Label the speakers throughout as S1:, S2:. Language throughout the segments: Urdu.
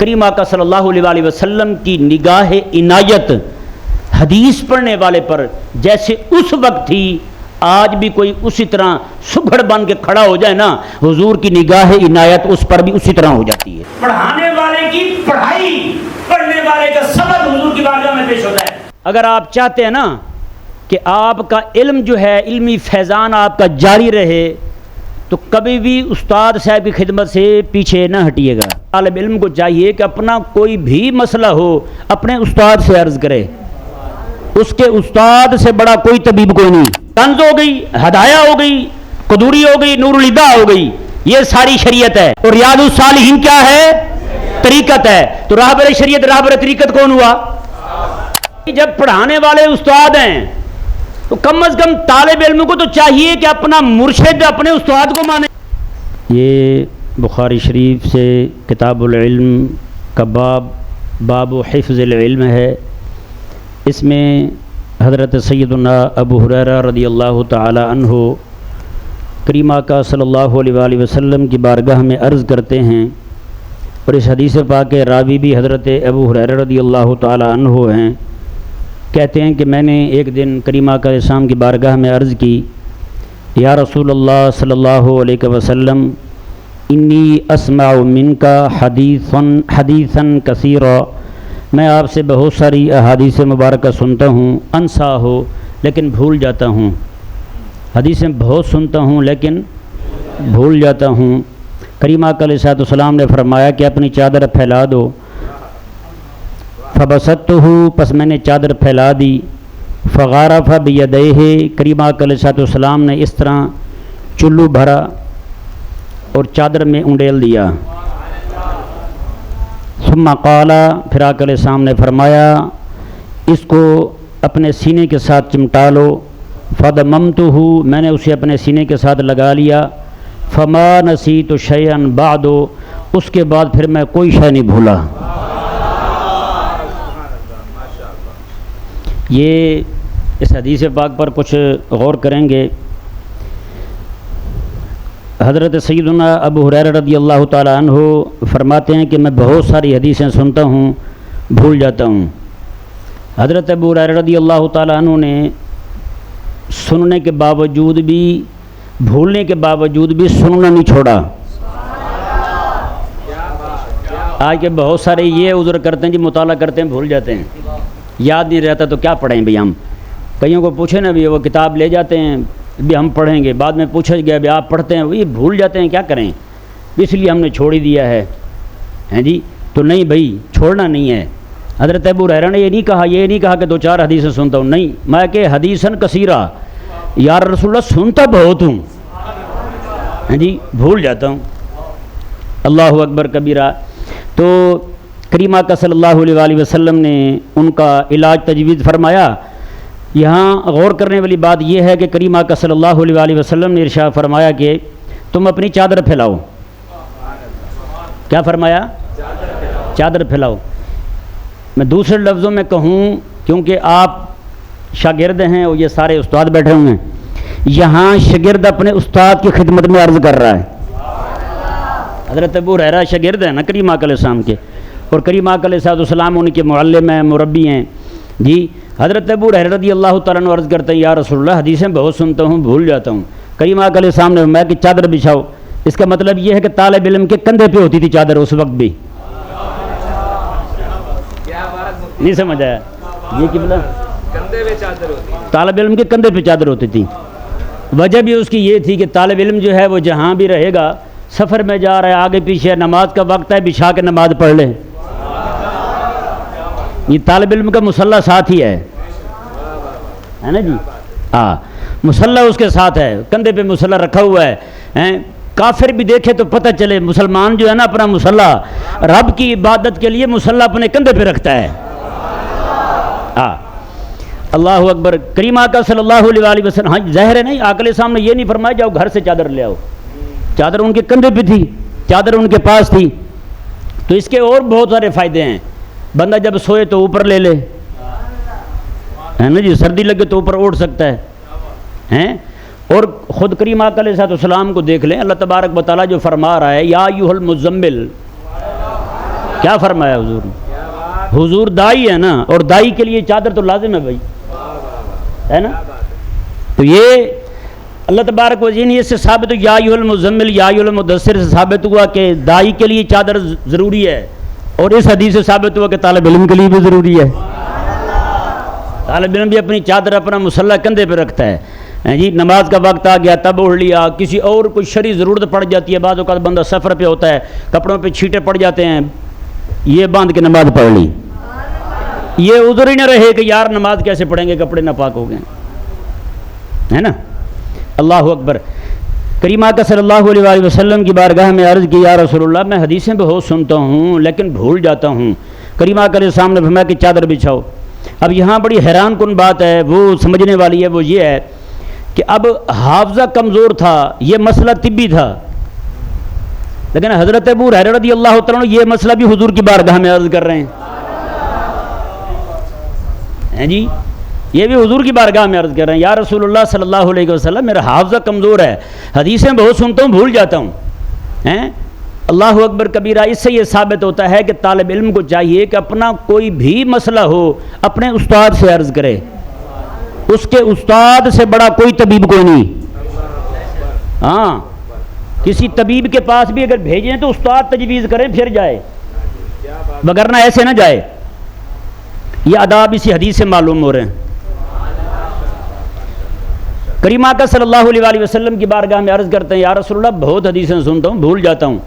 S1: کریم آقا صلی اللہ علیہ وسلم کی نگاہ عنایت حدیث پڑھنے والے پر جیسے اس وقت تھی، آج بھی کوئی اسی طرح سگڑ بن کے کھڑا ہو جائے نا، حضور کی نگاہ عنایت اس پر بھی اسی طرح ہو جاتی ہے۔ پڑھانے والے کی پڑھائی، پڑھنے والے کا سبق حضور کی بارگاہ میں پیش ہوتا ہے۔ اگر آپ چاہتے ہیں نا کہ آپ کا علم جو ہے، علمی فیضان آپ کا جاری رہے، تو کبھی بھی استاد صاحب کی خدمت سے پیچھے نہ ہٹیے گا۔ طالب علم کو چاہیے کہ اپنا کوئی بھی مسئلہ ہو اپنے استاد سے عرض کرے، اس کے استاد سے بڑا کوئی طبیب کوئی نہیں۔ کنز ہو گئی، ہدایہ ہو گئی، قدوری ہو گئی، نور الہدیٰ ہو گئی، یہ ساری شریعت ہے۔ اور ریاض الصالحین کیا ہے؟ طریقت ہے۔ تو راہبر شریعت، راہبر طریقت کون ہوا؟ جب پڑھانے والے استاد ہیں تو کم از کم طالب علم کو تو چاہیے کہ اپنا مرشد اپنے استاد کو مانے۔ یہ بخاری شریف سے کتاب العلم کا باب حفظ العلم ہے۔ اس میں حضرت سیدنا ابو ہریرہ رضی اللہ تعالی عنہ کریم آقا صلی اللہ علیہ وسلم کی بارگاہ میں عرض کرتے ہیں، اور اس حدیث پاک کے راوی بھی حضرت ابو ہریرہ رضی اللہ تعالی عنہ ہیں۔ کہتے ہیں کہ میں نے ایک دن کریم آقا علیہ السلام کی بارگاہ میں عرض کی، یا رسول اللہ صلی اللہ علیہ وسلم، انی اسمع منک حدیثا کثیرا، میں آپ سے بہت ساری احادیث مبارکہ سنتا ہوں، انسا ہو لیکن بھول جاتا ہوں، حدیثیں بہت سنتا ہوں لیکن بھول جاتا ہوں۔ کریم آقا علیہ السلام نے فرمایا کہ اپنی چادر پھیلا دو۔ فبسطتہ، پس میں نے چادر پھیلا دی۔ فغارف بیدیہ، کریم آقا علیہ السلام نے اس طرح چلو بھرا اور چادر میں انڈیل دیا۔ ثم قال، پھر آقا علیہ السلام نے فرمایا اس کو اپنے سینے کے ساتھ چمٹا لو۔ فضممتہ، میں نے اسے اپنے سینے کے ساتھ لگا لیا۔ فما نسیت شیئا بعد، اس کے بعد پھر میں کوئی شے نہیں بھولا۔ یہ اس حدیث پاک پر کچھ غور کریں گے۔ حضرت سیدنا ابو ہریرہ رضی اللہ تعالی عنہ فرماتے ہیں کہ میں بہت ساری حدیثیں سنتا ہوں، بھول جاتا ہوں۔ حضرت ابو ہریرہ رضی اللہ تعالی عنہ نے سننے کے باوجود بھی، بھولنے کے باوجود بھی سننا نہیں چھوڑا۔ آج کے بہت سارے یہ عذر کرتے ہیں جی، مطالعہ کرتے ہیں بھول جاتے ہیں، یاد نہیں رہتا تو کیا پڑھیں بھئی ہم۔ کئیوں کو پوچھیں نا بھی، وہ کتاب لے جاتے ہیں بھی ہم پڑھیں گے، بعد میں پوچھا گیا بھی آپ پڑھتے ہیں، یہ بھول جاتے ہیں، کیا کریں، اس لیے ہم نے چھوڑ ہی دیا ہے ہیں جی۔ تو نہیں بھائی، چھوڑنا نہیں ہے۔ حضرت ابو ہریرہ نے یہ نہیں کہا کہ دو چار حدیثیں سنتا ہوں، نہیں، میں کہ حدیثاً کثیرہ، یا رسول اللہ سنتا بہت ہوں ہیں جی، بھول جاتا ہوں۔ اللہ اکبر کبیرہ۔ تو کریم آقا صلی اللہ علیہ وسلم نے ان کا علاج تجویز فرمایا۔ یہاں غور کرنے والی بات یہ ہے کہ کریم آقا صلی اللہ علیہ وسلم نے ارشاد فرمایا کہ تم اپنی چادر پھیلاؤ۔ کیا فرمایا؟ چادر پھیلاؤ۔ میں دوسرے لفظوں میں کہوں، کیونکہ آپ شاگرد ہیں اور یہ سارے استاد بیٹھے ہوئے ہیں، یہاں شاگرد اپنے استاد کی خدمت میں عرض کر رہا ہے۔ حضرت ابو ہریرہ شاگرد ہیں نا کریم آقا علیہ السلام کے، اور کریم آقا علیہ السلام ان کے معلم ہیں، مربی ہیں جی۔ حضرت ابو ہریرہ رضی اللہ تعالیٰ عنہ عرض کرتے ہیں، یا رسول اللہ حدیثیں بہت سنتا ہوں، بھول جاتا ہوں۔ کریم آقا علیہ السلام نے فرمایا کہ چادر بچھاؤ۔ اس کا مطلب یہ ہے کہ طالب علم کے کندھے پہ ہوتی تھی چادر اس وقت بھی۔ نہیں سمجھ آیا یہ کہ کندھے پہ چادر ہوتی، طالب علم کے کندھے پہ چادر ہوتی تھی۔ وجہ بھی اس کی یہ تھی کہ طالب علم جو ہے وہ جہاں بھی رہے گا، سفر میں جا رہا ہے، آگے پیچھے نماز کا وقت ہے، بچھا کے نماز پڑھ لے۔ یہ طالب علم کا مصلی ساتھ ہی ہے نا جی، ہاں مصلی اس کے ساتھ ہے، کندھے پہ مصلی رکھا ہوا ہے۔ کافر بھی دیکھے تو پتہ چلے مسلمان جو ہے نا اپنا مصلی رب کی عبادت کے لیے مصلی اپنے کندھے پہ رکھتا ہے۔ ہاں اللہ اکبر۔ کریم آقا صلی اللہ علیہ وسلم، ہاں ظاہر ہے نہیں، آقا علیہ السلام نے یہ نہیں فرمایا جاؤ گھر سے چادر لے آؤ، چادر ان کے کندھے پہ تھی، چادر ان کے پاس تھی۔ تو اس کے اور بہت سارے فائدے ہیں۔ بندہ جب سوئے تو اوپر لے لے، ہے نا جی، سردی لگے تو اوپر اوڑھ سکتا ہے۔ اور خود کریم آقا علیہ السلام کو دیکھ لیں، اللہ تبارک و تعالیٰ جو فرما رہا ہے، یا ایھا المزمل، کیا فرمایا حضور نے؟ حضور دائی ہے نا، اور دائی کے لیے چادر تو لازم ہے بھائی، ہے نا؟ تو یہ اللہ تبارک و تعالی سے ثابت یا ایھا المزمل یا ایھا المدثر سے ثابت ہوا کہ دائی کے لیے چادر ضروری ہے، اور اس حدیث سے ثابت ہوا کہ طالب علم کے لیے بھی ضروری ہے۔ طالب علم بھی اپنی چادر اپنا مسلح کندھے پہ رکھتا ہے، جی نماز کا وقت آ گیا تب اوڑھ لیا، کسی اور کوئی شرعی ضرورت پڑ جاتی ہے، بعض اوقات بندہ سفر پہ ہوتا ہے، کپڑوں پہ چھینٹے پڑ جاتے ہیں، یہ باندھ کے نماز پڑھ لی، یہ عذر ہی نہ رہے کہ یار نماز کیسے پڑھیں گے، کپڑے ناپاک ہو گئے، ہے نا؟ اللہ اکبر۔ کریمہ کا صلی اللہ علیہ وآلہ وسلم کی بارگاہ میں عرض کی، یا رسول اللہ میں حدیثیں بہت سنتا ہوں لیکن بھول جاتا ہوں۔ کریمہ کا علیہ السلام نے فرمایا کہ چادر بچھاؤ۔ اب یہاں بڑی حیران کن بات ہے، وہ سمجھنے والی ہے، وہ یہ ہے کہ اب حافظہ کمزور تھا، یہ مسئلہ طبی تھا، لیکن حضرت ابو ہریرہ رضی اللہ تعالیٰ عنہ یہ مسئلہ بھی حضور کی بارگاہ میں عرض کر رہے ہیں جی، یہ بھی حضور کی بارگاہ میں عرض کر رہے ہیں، یا رسول اللہ صلی اللہ علیہ وسلم میرا حافظہ کمزور ہے، حدیثیں بہت سنتا ہوں بھول جاتا ہوں۔ اللہ اکبر کبیرہ۔ اس سے یہ ثابت ہوتا ہے کہ طالب علم کو چاہیے کہ اپنا کوئی بھی مسئلہ ہو اپنے استاد سے عرض کرے، اس کے استاد سے بڑا کوئی طبیب کوئی نہیں۔ ہاں، کسی طبیب کے پاس بھی اگر بھیجیں تو استاد تجویز کریں پھر جائے، وگرنہ ایسے نہ جائے۔ یہ آداب اسی حدیث سے معلوم ہو رہے ہیں۔ کریمہ کا صلی اللہ علیہ وآلہ وسلم کی بارگاہ میں عرض کرتے ہیں، یا رسول اللہ بہت حدیثیں سنتا ہوں بھول جاتا ہوں۔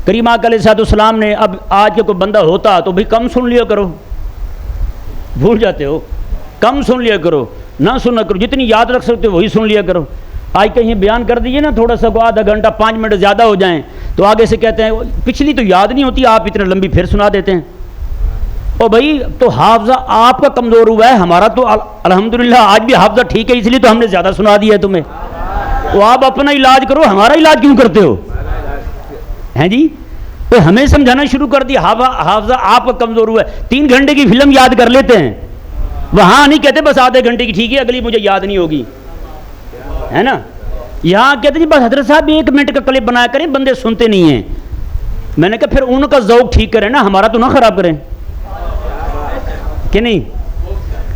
S1: کریمہ کا علیہ السلام نے، اب آج کے کوئی بندہ ہوتا تو بھی کم سن لیا کرو، بھول جاتے ہو، کم سن لیا کرو، نہ سنا کرو، جتنی یاد رکھ سکتے ہو وہی سن لیا کرو۔ آج کہیں بیان کر دیجئے نا تھوڑا سا کو آدھا گھنٹہ 5 منٹ زیادہ ہو جائیں تو آگے سے کہتے ہیں پچھلی تو یاد نہیں ہوتی، آپ اتنے لمبی پھر سنا دیتے ہیں۔ او بھائی تو حافظہ آپ کا کمزور ہوا ہے، ہمارا تو الحمدللہ آج بھی حافظہ ٹھیک ہے، اس لیے تو ہم نے زیادہ سنا دیا ہے تمہیں۔ تو آپ اپنا علاج کرو، ہمارا علاج کیوں کرتے ہو؟ ہیں جی، تو ہمیں سمجھانا شروع کر دیا حافظہ آپ کا کمزور ہوا ہے۔ 3 گھنٹے کی فلم یاد کر لیتے ہیں، وہاں نہیں کہتے بس آدھے گھنٹے کی ٹھیک ہے اگلی مجھے یاد نہیں ہوگی، ہے نا؟ یہاں کہتے ہیں بس حضرت صاحب 1 منٹ کا کلپ بنایا کریں، بندے سنتے نہیں ہیں۔ میں نے کہا پھر ان کا ذوق ٹھیک کریں نا، ہمارا تو نہ خراب کریں کہ نہیں؟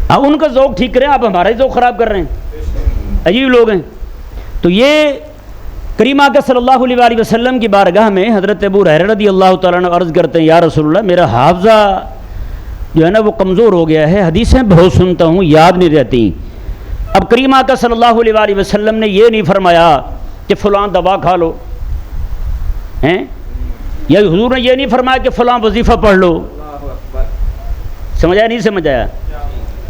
S1: ہاں، ان کا ذوق ٹھیک کریں، آپ ہمارا ہی ذوق خراب کر رہے ہیں، عجیب لوگ ہیں۔ تو یہ کریمہ کا صلی اللہ علیہ وآلہ وسلم کی بارگاہ میں حضرت ابو ہریرہ رضی اللہ تعالیٰ عنہ عرض کرتے ہیں، یا رسول اللہ میرا حافظہ جو ہے نا وہ کمزور ہو گیا ہے، حدیثیں بہت سنتا ہوں یاد نہیں رہتی۔ اب کریمہ کا صلی اللہ علیہ وآلہ وسلم نے یہ نہیں فرمایا کہ فلاں دوا کھا لو، ہیں، یا حضور نے یہ نہیں فرمایا کہ فلاں وظیفہ پڑھ لو۔ سمجھایا نہیں سمجھایا؟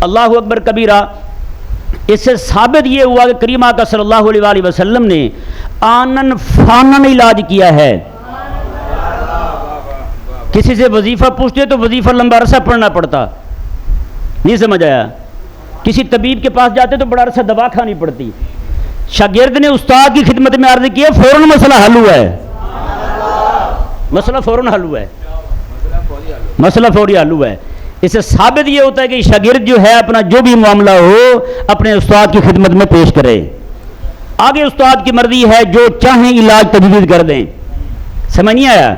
S1: اللہ اکبر کبیرہ۔ اس سے ثابت یہ ہوا کہ کریمہ کا صلی اللہ علیہ وآلہ وسلم نے آنن فانن علاج کیا ہے۔ کسی سے وظیفہ پوچھتے تو وظیفہ لمبا عرصہ پڑھنا پڑتا، نہیں سمجھ آیا؟ کسی طبیب کے پاس جاتے تو بڑا عرصہ دوا کھانی پڑتی۔ شاگرد نے استاد کی خدمت میں عرض کیا، فوراً مسئلہ حل ہوا ہے، مسئلہ فوراً حل ہوا ہے، مسئلہ فوری حل ہوا ہے۔ اس سے ثابت یہ ہوتا ہے کہ شاگرد جو ہے اپنا جو بھی معاملہ ہو اپنے استاد کی خدمت میں پیش کرے، آگے استاد کی مرضی ہے، جو چاہیں علاج تجویز کر دیں۔ سمجھ نہیں آیا؟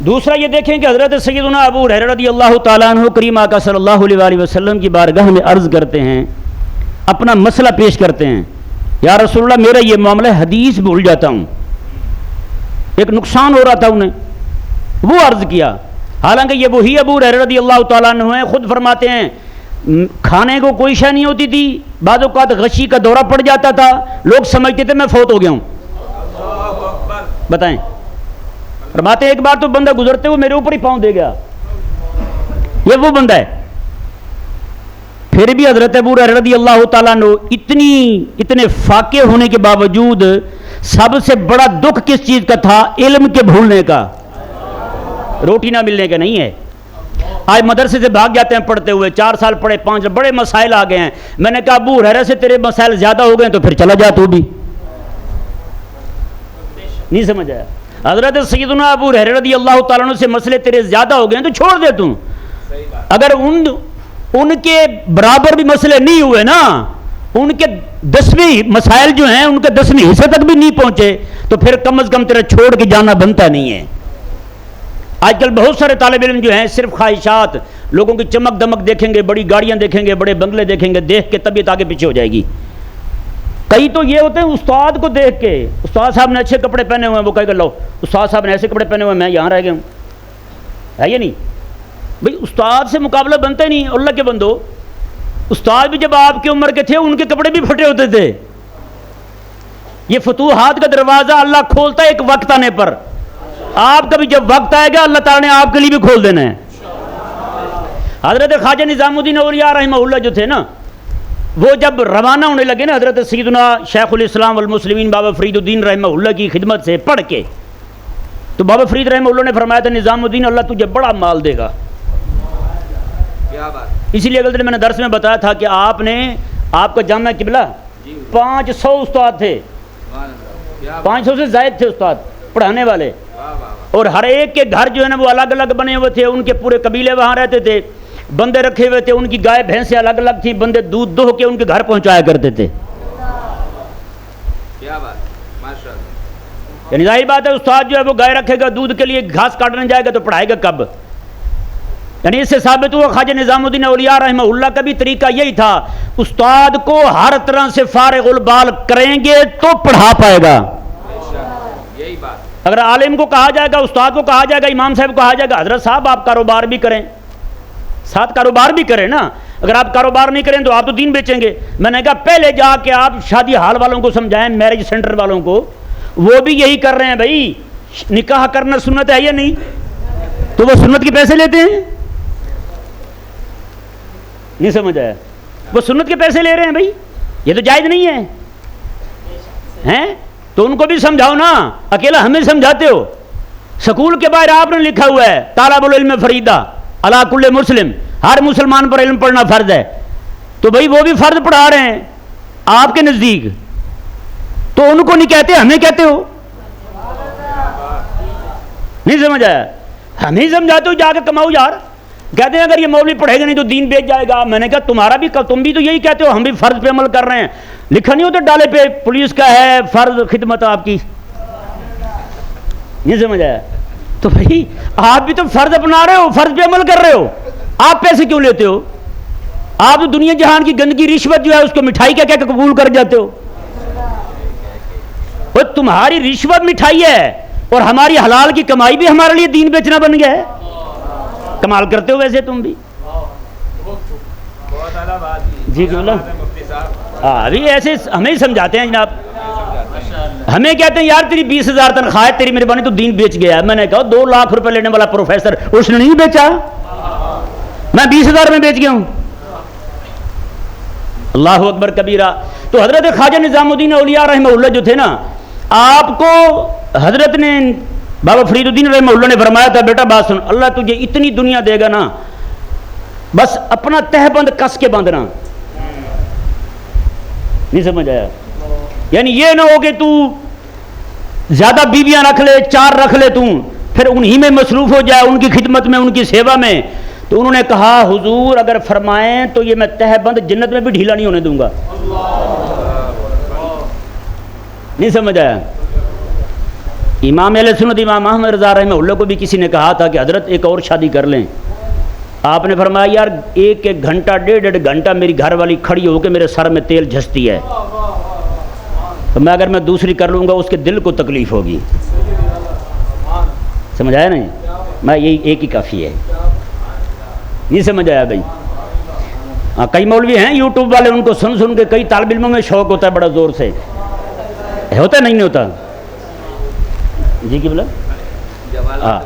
S1: دوسرا یہ دیکھیں کہ حضرت سیدنا ابو ہریرہ رضی اللہ تعالیٰ عنہ کریمہ کا صلی اللہ علیہ وآلہ وسلم کی بارگاہ میں عرض کرتے ہیں، اپنا مسئلہ پیش کرتے ہیں، یا رسول اللہ میرا یہ معاملہ ہے، حدیث بھول جاتا ہوں، ایک نقصان ہو رہا تھا انہیں، وہ عرض کیا۔ حالانکہ یہ وہی ابو ہریرہ رضی اللہ تعالیٰ عنہ ہیں، خود فرماتے ہیں کھانے کو کوئی شے نہیں ہوتی تھی، بعض اوقات غشی کا دورہ پڑ جاتا تھا، لوگ سمجھتے تھے میں فوت ہو گیا ہوں۔ بتائیں، فرماتے ہیں ایک بار تو بندہ گزرتے ہوئے میرے اوپر ہی پاؤں دے گیا، یہ وہ بندہ ہے۔ پھر بھی حضرت ابو ہریرہ رضی اللہ تعالیٰ عنہ اتنے فاقے ہونے کے باوجود سب سے بڑا دکھ کس چیز کا تھا؟ علم کے بھولنے کا، روٹی نہ ملنے کا نہیں ہے۔ آج مدرسے سے بھاگ جاتے ہیں پڑھتے ہوئے، 4 سال پڑھے، 5 بڑے مسائل آ گئے ہیں، میں نے کہا ابو ہریرہ سے تیرے مسائل زیادہ ہو گئے تو پھر چلا جا تو بھی، نہیں سمجھ آیا؟ حضرت سیدنا ابو ہریرہ رضی اللہ تعالیٰ عنہ سے مسئلے تیرے زیادہ ہو گئے ہیں تو چھوڑ دے تم۔ اگر ان کے برابر بھی مسئلے نہیں ہوئے نا، ان کے 10ویں مسائل جو ہیں ان کے 10ویں حصے تک بھی نہیں پہنچے تو پھر کم از کم تیرا چھوڑ کے جانا بنتا نہیں ہے۔ آج کل بہت سارے طالب علم جو ہیں صرف خواہشات، لوگوں کی چمک دمک دیکھیں گے، بڑی گاڑیاں دیکھیں گے، بڑے بنگلے دیکھیں گے، دیکھ کے طبیعت آگے پیچھے ہو جائے گی۔ کئی تو یہ ہوتے ہیں استاد کو دیکھ کے، استاد صاحب نے اچھے کپڑے پہنے ہوئے ہیں، وہ کہے گا لو استاد صاحب نے ایسے کپڑے پہنے ہوئے ہیں، میں یہاں رہ گیا ہوں، ہے یہ نہیں بھئی؟ استاد سے مقابلہ بنتے نہیں۔ اللہ کے بندو، استاد بھی جب آپ کی عمر کے تھے ان کے کپڑے بھی پھٹے ہوتے تھے۔ یہ فتوحات کا دروازہ اللہ کھولتا ہے ایک وقت آنے پر، آپ کا بھی جب وقت آئے گا اللہ تعالیٰ نے آپ کے لیے بھی کھول دینا ہے۔ حضرت خواجہ نظام الدین اولیاء رحمہ اللہ جو تھے نا، وہ جب روانہ ہونے لگے نا حضرت سیدنا شیخ الاسلام والمسلمین بابا فرید الدین رحمہ اللہ کی خدمت سے پڑھ کے، تو بابا فرید رحمہ اللہ نے فرمایا تھا نظام الدین اللہ تجھے بڑا مال دے گا۔ اسی لیے اگلے دن میں نے درس میں بتایا تھا کہ آپ کا جامعہ قبلہ 500 استاد تھے، 500 سے زائد تھے استاد پڑھانے والے، اور ہر ایک کے گھر جو ہے نا وہ الگ الگ بنے ہوئے تھے، ان کے پورے قبیلے وہاں رہتے تھے، بندے رکھے ہوئے تھے، ان کی گائے بھینسیں الگ الگ تھیں، بندے دودھ دوہ کے ان کے گھر پہنچایا کرتے تھے۔ یعنی ظاہر بات ہے استاد جو ہے وہ گائے رکھے گا دودھ کے لیے، گھاس کاٹنے جائے گا تو پڑھائے گا کب؟ یعنی اس سے ثابت ہوا خواجہ نظام الدین اولیاء رحمہ اللہ کا بھی طریقہ یہی تھا، استاد کو ہر طرح سے فارغ البال کریں گے تو پڑھا پائے گا۔
S2: یہی بات،
S1: اگر عالم کو کہا جائے گا، استاد کو کہا جائے گا، امام صاحب کو کہا جائے گا حضرت صاحب آپ کاروبار بھی کریں، ساتھ کاروبار بھی کریں نا، اگر آپ کاروبار نہیں کریں تو آپ تو دین بیچیں گے۔ میں نے کہا پہلے جا کے آپ شادی ہال والوں کو سمجھائیں، میرج سینٹر والوں کو، وہ بھی یہی کر رہے ہیں بھائی، نکاح کرنا سنت ہے یا نہیں؟ تو وہ سنت کے پیسے لیتے ہیں، نہیں سمجھ آیا؟ وہ سنت کے پیسے لے رہے ہیں بھائی، یہ تو جائز نہیں ہے، ہیں؟ تو ان کو بھی سمجھاؤ نا، اکیلا ہمیں سمجھاتے ہو؟ سکول کے باہر آپ نے لکھا ہوا ہے طالب العلم فریدہ علی کل مسلم، ہر مسلمان پر علم پڑھنا فرض ہے، تو بھائی وہ بھی فرض پڑھا رہے ہیں آپ کے نزدیک، تو ان کو نہیں کہتے ہمیں کہتے ہو؟ نہیں سمجھ آیا؟ ہمیں سمجھاتے ہو جا کے کماؤ یار، کہتے ہیں اگر یہ مولوی پڑھے گا نہیں تو دین بیچ جائے گا۔ میں نے کہا تمہارا بھی، تم بھی تو یہی کہتے ہو، ہم بھی فرض پہ عمل کر رہے ہیں، لکھا نہیں ہوتا ڈالے پہ پولیس کا ہے فرض خدمت آپ کی، نہیں سمجھ آیا؟ تو بھائی آپ بھی تو فرض اپنا رہے ہو، فرض پہ عمل کر رہے ہو، آپ پیسے کیوں لیتے ہو؟ آپ تو دنیا جہان کی گندگی رشوت جو ہے اس کو مٹھائی کہہ کے قبول کر جاتے ہو۔ وہ تمہاری رشوت مٹھائی ہے اور ہماری حلال کی کمائی بھی ہمارے لیے دین بیچنا بن گیا ہے۔ کمال کرتے ہو ویسے تم بھی، جی بولا ہاں، ابھی ایسے ہمیں ہی سمجھاتے ہیں جناب، ہمیں کہتے ہیں یار تیری 20,000 تنخواہ ہے، تیری مہربانی تو دین بیچ گیا ہے۔ میں نے کہا 2 لاکھ روپے لینے والا پروفیسر اس نے نہیں بیچا، میں 20,000 میں بیچ گیا ہوں۔ اللہ اکبر کبیرہ۔ تو حضرت خواجہ نظام الدین اولیاء رحمہ اللہ جو تھے نا، آپ کو حضرت نے بابا فرید الدین رحمہ اللہ نے فرمایا تھا بیٹا بات سن، اللہ تجھے اتنی دنیا دے گا نا، بس اپنا تہ بند کس کے باندھنا، نہیں سمجھ آیا؟ یعنی یہ نہ ہو کہ تو زیادہ بیویاں رکھ لے، 4 رکھ لے تو پھر انہی میں مصروف ہو جائے، ان کی خدمت میں، ان کی سیوا میں۔ تو انہوں نے کہا حضور اگر فرمائیں تو یہ میں تہ بند جنت میں بھی ڈھیلا نہیں ہونے دوں گا، نہیں سمجھ آیا؟ امام اہل سنت امام احمد رضا رحمہ اللہ کو بھی کسی نے کہا تھا کہ حضرت ایک اور شادی کر لیں، آپ نے فرمایا یار 1 گھنٹہ 1.5 گھنٹہ میری گھر والی کھڑی ہو کے میرے سر میں تیل جھستی ہے، تو میں اگر میں دوسری کر لوں گا اس کے دل کو تکلیف ہوگی، سمجھ آیا نہیں؟ میں یہی ایک ہی کافی ہے، نہیں سمجھ آیا بھائی؟ ہاں کئی مولوی ہیں یوٹیوب والے، ان کو سن سن کے کئی طالب علموں میں شوق ہوتا ہے بڑا زور سے، ہوتا نہیں ہوتا؟ جی کی بلا ہاں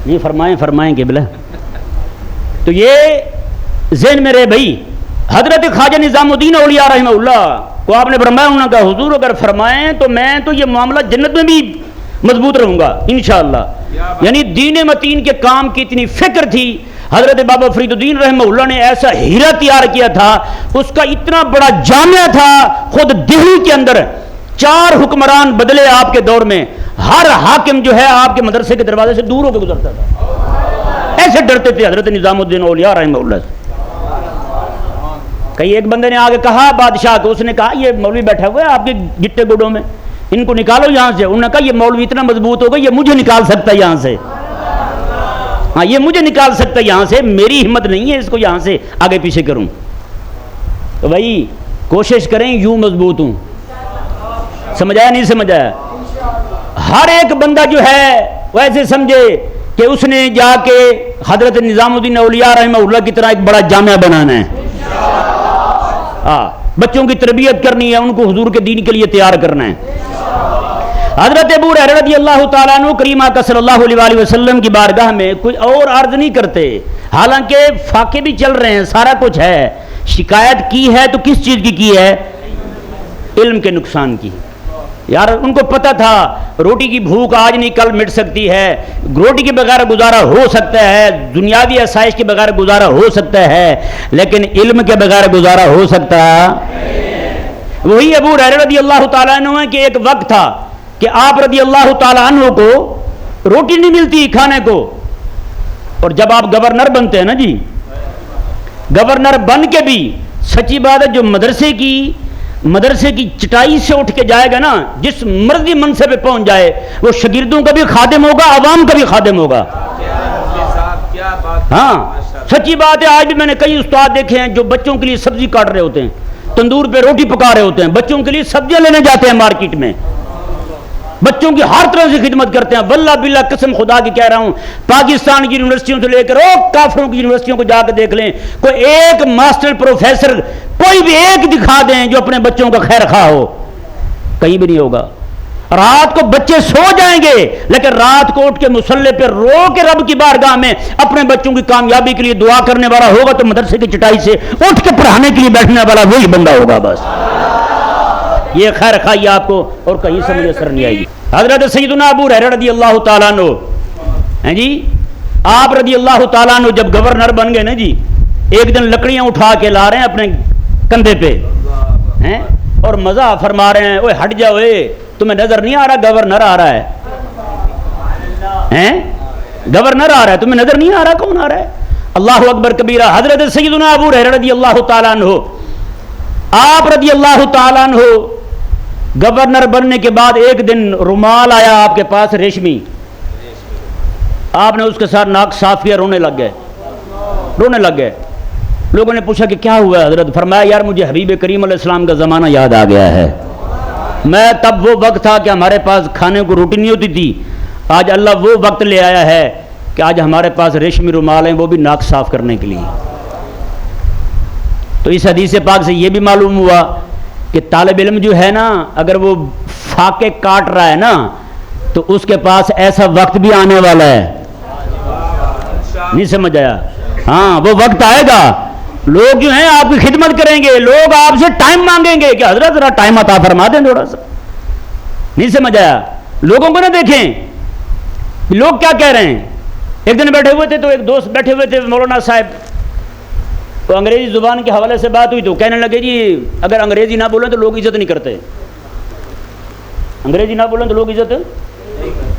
S1: جی فرمائیں کہ بلا، تو یہ ذہن میں رہے بھائی۔ حضرت خواجہ نظام الدین اولیاء رحمہ اللہ کو آپ نے فرمایا، انہوں نے کہا حضور اگر فرمائیں تو میں تو یہ معاملہ جنت میں بھی مضبوط رہوں گا انشاءاللہ۔ یعنی دین متین کے کام کی اتنی فکر تھی، حضرت بابا فرید الدین رحمہ اللہ نے ایسا ہیرا تیار کیا تھا، اس کا اتنا بڑا جامعہ تھا، خود دہلی کے اندر 4 حکمران بدلے آپ کے دور میں، ہر حاکم جو ہے آپ کے مدرسے کے دروازے سے دور ہو کے گزرتا تھا، ایسے ڈرتے تھے حضرت نظام الدین اولیاء رحمہ اللہ سے۔ کئی ایک بندے نے آگے کہا بادشاہ کو، اس نے کہا یہ مولوی بیٹھا ہوا ہے آپ کے گٹے گڈوں میں، ان کو نکالو یہاں سے۔ انہوں نے کہا یہ مولوی اتنا مضبوط ہوگا یہ مجھے نکال سکتا ہے یہاں سے۔ ہاں یہ مجھے نکال سکتا ہے یہاں سے، میری ہمت نہیں ہے اس کو یہاں سے آگے پیچھے کروں. تو بھائی کوشش کریں یوں مضبوط ہوں. سمجھایا نہیں سمجھایا؟ ہر ایک بندہ جو ہے وہ ایسے سمجھے کہ اس نے جا کے حضرت نظام الدین اولیاء رحمہ اللہ کی طرح ایک بڑا جامعہ بنانا ہے. بچوں کی تربیت کرنی ہے، ان کو حضور کے دین کے لیے تیار کرنا ہے. حضرت ابو ہریرہ رضی اللہ تعالیٰ عنہ کریم آقا صلی اللہ علیہ وآلہ وسلم کی بارگاہ میں کوئی اور عرض نہیں کرتے، حالانکہ فاقے بھی چل رہے ہیں، سارا کچھ ہے. شکایت کی ہے تو کس چیز کی ہے؟ علم کے نقصان کی. یار ان کو پتہ تھا روٹی کی بھوک آج نہیں کل مٹ سکتی ہے، روٹی کے بغیر گزارا ہو سکتا ہے، دنیاوی آسائش کے بغیر گزارا ہو سکتا ہے، لیکن علم کے بغیر گزارا ہو سکتا. وہی ابو ہریرہ رضی اللہ تعالیٰ عنہ کہ ایک وقت تھا کہ آپ رضی اللہ تعالیٰ عنہ کو روٹی نہیں ملتی کھانے کو، اور جب آپ گورنر بنتے ہیں نا جی، گورنر بن کے بھی سچی بات ہے جو مدرسے کی چٹائی سے اٹھ کے جائے گا نا، جس مرضی منصب پہ پہنچ جائے وہ شاگردوں کا بھی خادم ہوگا، عوام کا بھی خادم ہوگا. ہاں سچی بات ہے. آج بھی میں نے کئی استاد دیکھے ہیں جو بچوں کے لیے سبزی کاٹ رہے ہوتے ہیں، تندور پہ روٹی پکا رہے ہوتے ہیں، بچوں کے لیے سبزیاں لینے جاتے ہیں مارکیٹ میں، بچوں کی ہر طرح سے خدمت کرتے ہیں. واللہ باللہ قسم خدا کی کہہ رہا ہوں، پاکستان کی یونیورسٹیوں سے لے کر کافروں کی یونیورسٹیوں کو جا کے دیکھ لیں، کوئی ایک ماسٹر پروفیسر کوئی بھی ایک دکھا دیں جو اپنے بچوں کا خیر خواہ ہو، کہیں بھی نہیں ہوگا. رات کو بچے سو جائیں گے لیکن رات کو اٹھ کے مصلی پہ رو کے رب کی بارگاہ میں اپنے بچوں کی کامیابی کے لیے دعا کرنے والا ہوگا تو مدرسے کی چٹائی سے اٹھ کے پڑھانے کے لیے بیٹھنے والا وہی بندہ ہوگا. بس یہ خیر خواہی آپ کو اور کہیں سمجھ اثر نہیں آئے گی. حضرت سیدنا ابو ہریرہ رضی اللہ تعالیٰ عنہ ہیں جی، آپ رضی اللہ تعالیٰ عنہ جب گورنر بن گئے نا جی، ایک دن لکڑیاں اٹھا کے لا رہے ہیں اپنے کندھے پہ ہیں اور مزہ فرما رہے ہیں، اوے ہٹ جاؤ، تمہیں نظر نہیں آ رہا گورنر آ رہا ہے؟ گورنر آ رہا ہے، تمہیں نظر نہیں آ رہا کون آ رہا ہے؟ اللہ اکبر کبیرہ. حضرت سیدنا ابو ہریرہ رضی اللہ تعالیٰ عنہ، آپ رضی اللہ تعالیٰ عنہ گورنر بننے کے بعد ایک دن رومال آیا آپ کے پاس ریشمی، آپ نے اس کے ساتھ ناک صاف کیا، رونے لگ گئے. لوگوں نے پوچھا کہ کیا ہوا حضرت؟ فرمایا یار مجھے حبیب کریم علیہ السلام کا زمانہ یاد آ گیا ہے. میں تب وہ وقت تھا کہ ہمارے پاس کھانے کو روٹی نہیں ہوتی تھی، آج اللہ وہ وقت لے آیا ہے کہ آج ہمارے پاس ریشمی رومال ہیں، وہ بھی ناک صاف کرنے کے لیے. تو اس حدیث پاک سے یہ بھی معلوم ہوا کہ طالب علم جو ہے نا، اگر وہ فاقے کاٹ رہا ہے نا تو اس کے پاس ایسا وقت بھی آنے والا ہے. نہیں سمجھ آیا؟ ہاں وہ وقت آئے گا، لوگ جو ہیں آپ کی خدمت کریں گے، لوگ آپ سے ٹائم مانگیں گے کہ حضرت ذرا ٹائم عطا فرما دیں تھوڑا سا. نہیں سمجھ آیا؟ لوگوں کو نہ دیکھیں لوگ کیا کہہ رہے ہیں. ایک دن بیٹھے ہوئے تھے تو ایک دوست بیٹھے ہوئے تھے مولانا صاحب، تو انگریزی زبان کے حوالے سے بات ہوئی تو کہنے لگے جی اگر انگریزی نہ بولیں تو لوگ عزت نہیں کرتے، انگریزی نہ بولیں تو لوگ عزت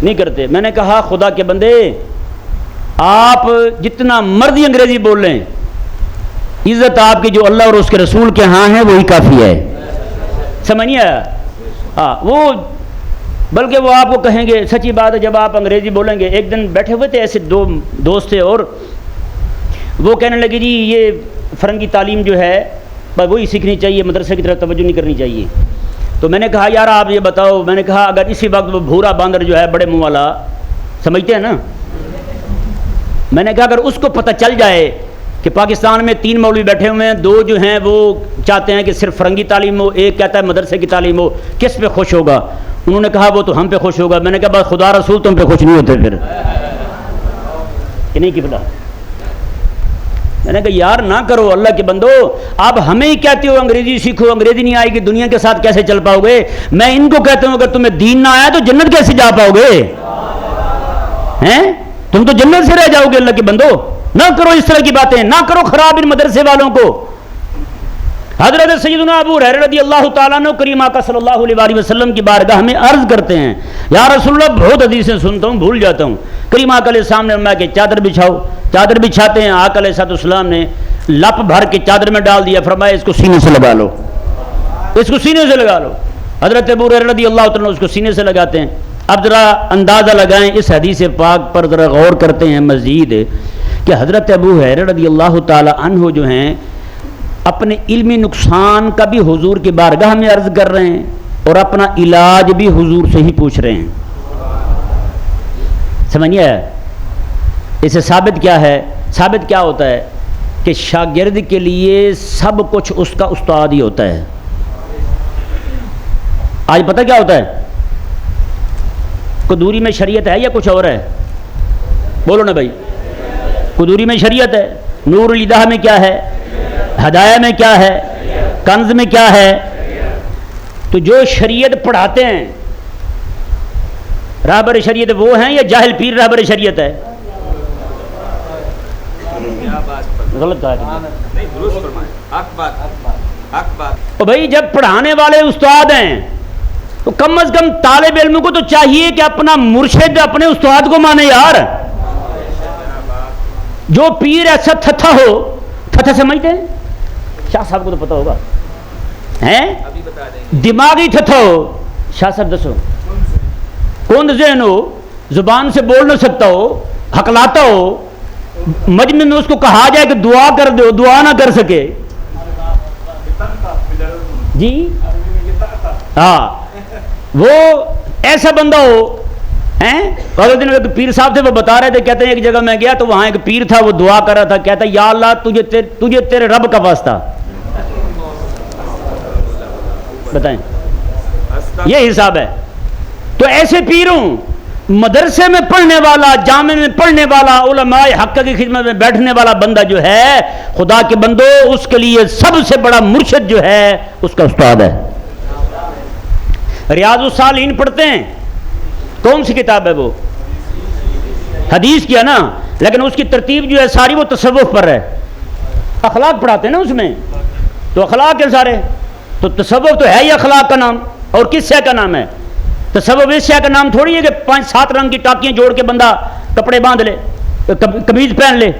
S1: نہیں کرتے. میں نے کہا خدا کے بندے آپ جتنا مرضی انگریزی بول لیں، عزت آپ کی جو اللہ اور اس کے رسول کے ہاں ہے وہی کافی ہے. سمجھ نہیں آیا؟ ہاں وہ بلکہ وہ آپ کو کہیں گے سچی بات ہے جب آپ انگریزی بولیں گے. ایک دن بیٹھے ہوئے تھے ایسے دو دوست تھے اور وہ کہنے لگے جی یہ فرنگی تعلیم جو ہے وہی سیکھنی چاہیے، مدرسے کی طرف توجہ نہیں کرنی چاہیے. تو میں نے کہا یار آپ یہ بتاؤ، میں نے کہا اگر اسی وقت وہ بھورا باندر جو ہے بڑے منہ والا، سمجھتے ہیں نا، میں نے کہا اگر اس کو پتہ چل جائے کہ پاکستان میں 3 مولوی بیٹھے ہوئے ہیں، 2 جو ہیں وہ چاہتے ہیں کہ صرف فرنگی تعلیم ہو، ایک کہتا ہے مدرسے کی تعلیم ہو، کس پہ خوش ہوگا؟ انہوں نے کہا وہ تو ہم پہ خوش ہوگا. میں نے کہا بس خدا رسول تم پہ خوش نہیں ہوتے پھر کہ نہیں کی پتہ. میں نے کہا یار نہ کرو اللہ کے بندو، آپ ہمیں ہی کہتے ہو انگریزی سیکھو، انگریزی نہیں آئے گی دنیا کے ساتھ کیسے چل پاؤ گے؟ میں ان کو کہتا ہوں اگر تمہیں دین نہ آیا تو جنت کیسے جا پاؤ گے؟ ہیں تم تو جنت سے رہ جاؤ گے. اللہ کے بندو نہ کرو اس طرح کی باتیں، نہ کرو خراب ان مدرسے والوں کو. حضرت سیدنا ابو ہریرہ رضی اللہ تعالیٰ عنہ کریم آقا صلی اللہ علیہ وآلہ وسلم کی بارگاہ میں عرض کرتے ہیں یا رسول اللہ بہت حدیثیں سنتا ہوں بھول جاتا ہوں. کریم آقا علیہ السلام نے فرمایا کہ چادر بچھاؤ. چادر بچھاتے ہیں، آقا علیہ السلام نے لپ بھر کے چادر میں ڈال دیا، فرمایا اس کو سینے سے لگا لو، اس کو سینے سے لگا لو. حضرت ابو ہریرہ رضی اللہ تعالیٰ عنہ اس کو سینے سے لگاتے ہیں. اب ذرا اندازہ لگائیں اس حدیث پاک پر، ذرا غور کرتے ہیں مزید کہ حضرت ابو ہریرہ رضی اللہ تعالی عنہ جو ہیں اپنے علمی نقصان کا بھی حضور کی بارگاہ میں عرض کر رہے ہیں اور اپنا علاج بھی حضور سے ہی پوچھ رہے ہیں. سمجھیے اس سے ثابت کیا ہے؟ ثابت کیا ہوتا ہے کہ شاگرد کے لیے سب کچھ اس کا استاد ہی ہوتا ہے. آج پتہ کیا ہوتا ہے؟ قدوری میں شریعت ہے یا کچھ اور ہے؟ بولو نا بھائی. قدوری میں شریعت ہے، نور الہدایہ میں کیا ہے، ہدایہ میں کیا ہے، کنز میں کیا ہے. تو جو شریعت پڑھاتے ہیں راہبر شریعت وہ ہیں یا جاہل پیر راہبر شریعت ہے؟ غلط کہا
S2: نہیں، درست فرمائیں. حق بات.
S1: تو بھائی جب پڑھانے والے استاد ہیں تو کم از کم طالب علم کو تو چاہیے کہ اپنا مرشد اپنے استاد کو مانے یار. جو پیر ایسا تھتھا ہو، تھتھا سمجھتے ہیں؟ شاہ صاحب کو تو پتہ ہوگا ہیں،
S2: ابھی بتا دیں گے.
S1: دماغی تھتھا ہو. شاہ صاحب دسو کون ذہن ہو، زبان سے بول نہ سکتا ہو، ہکلاتا ہو، مجمع میں اس کو کہا جائے کہ دعا کر دو، دعا نہ کر سکے. جی ہاں، وہ ایسا بندہ ہو ہیں. اگلے دن ایک پیر صاحب تھے، وہ بتا رہے تھے، کہتے ہیں ایک جگہ میں گیا تو وہاں ایک پیر تھا، وہ دعا کر رہا تھا، کہتا یا اللہ تجھے تیرے رب کا واسطہ. بتائیں یہ حساب ہے. تو ایسے پیروں مدرسے میں پڑھنے والا، جامع میں پڑھنے والا، علماء حق کی خدمت میں بیٹھنے والا بندہ جو ہے، خدا کے بندو، اس کے لیے سب سے بڑا مرشد جو ہے اس کا استاد ہے. ریاض الصالحین پڑھتے ہیں، کون سی کتاب ہے وہ؟ حدیث کیا نا، لیکن اس کی ترتیب جو ہے ساری وہ تصوف پر ہے. اخلاق پڑھاتے ہیں نا اس میں، تو اخلاق ہے سارے. تو تصوف تو ہے ہی اخلاق کا نام، اور کس شے کا نام ہے؟ تصوف اس شے کا نام تھوڑی ہے کہ 5-7 رنگ کی ٹاکیاں جوڑ کے بندہ کپڑے باندھ لے، قمیض پہن لے.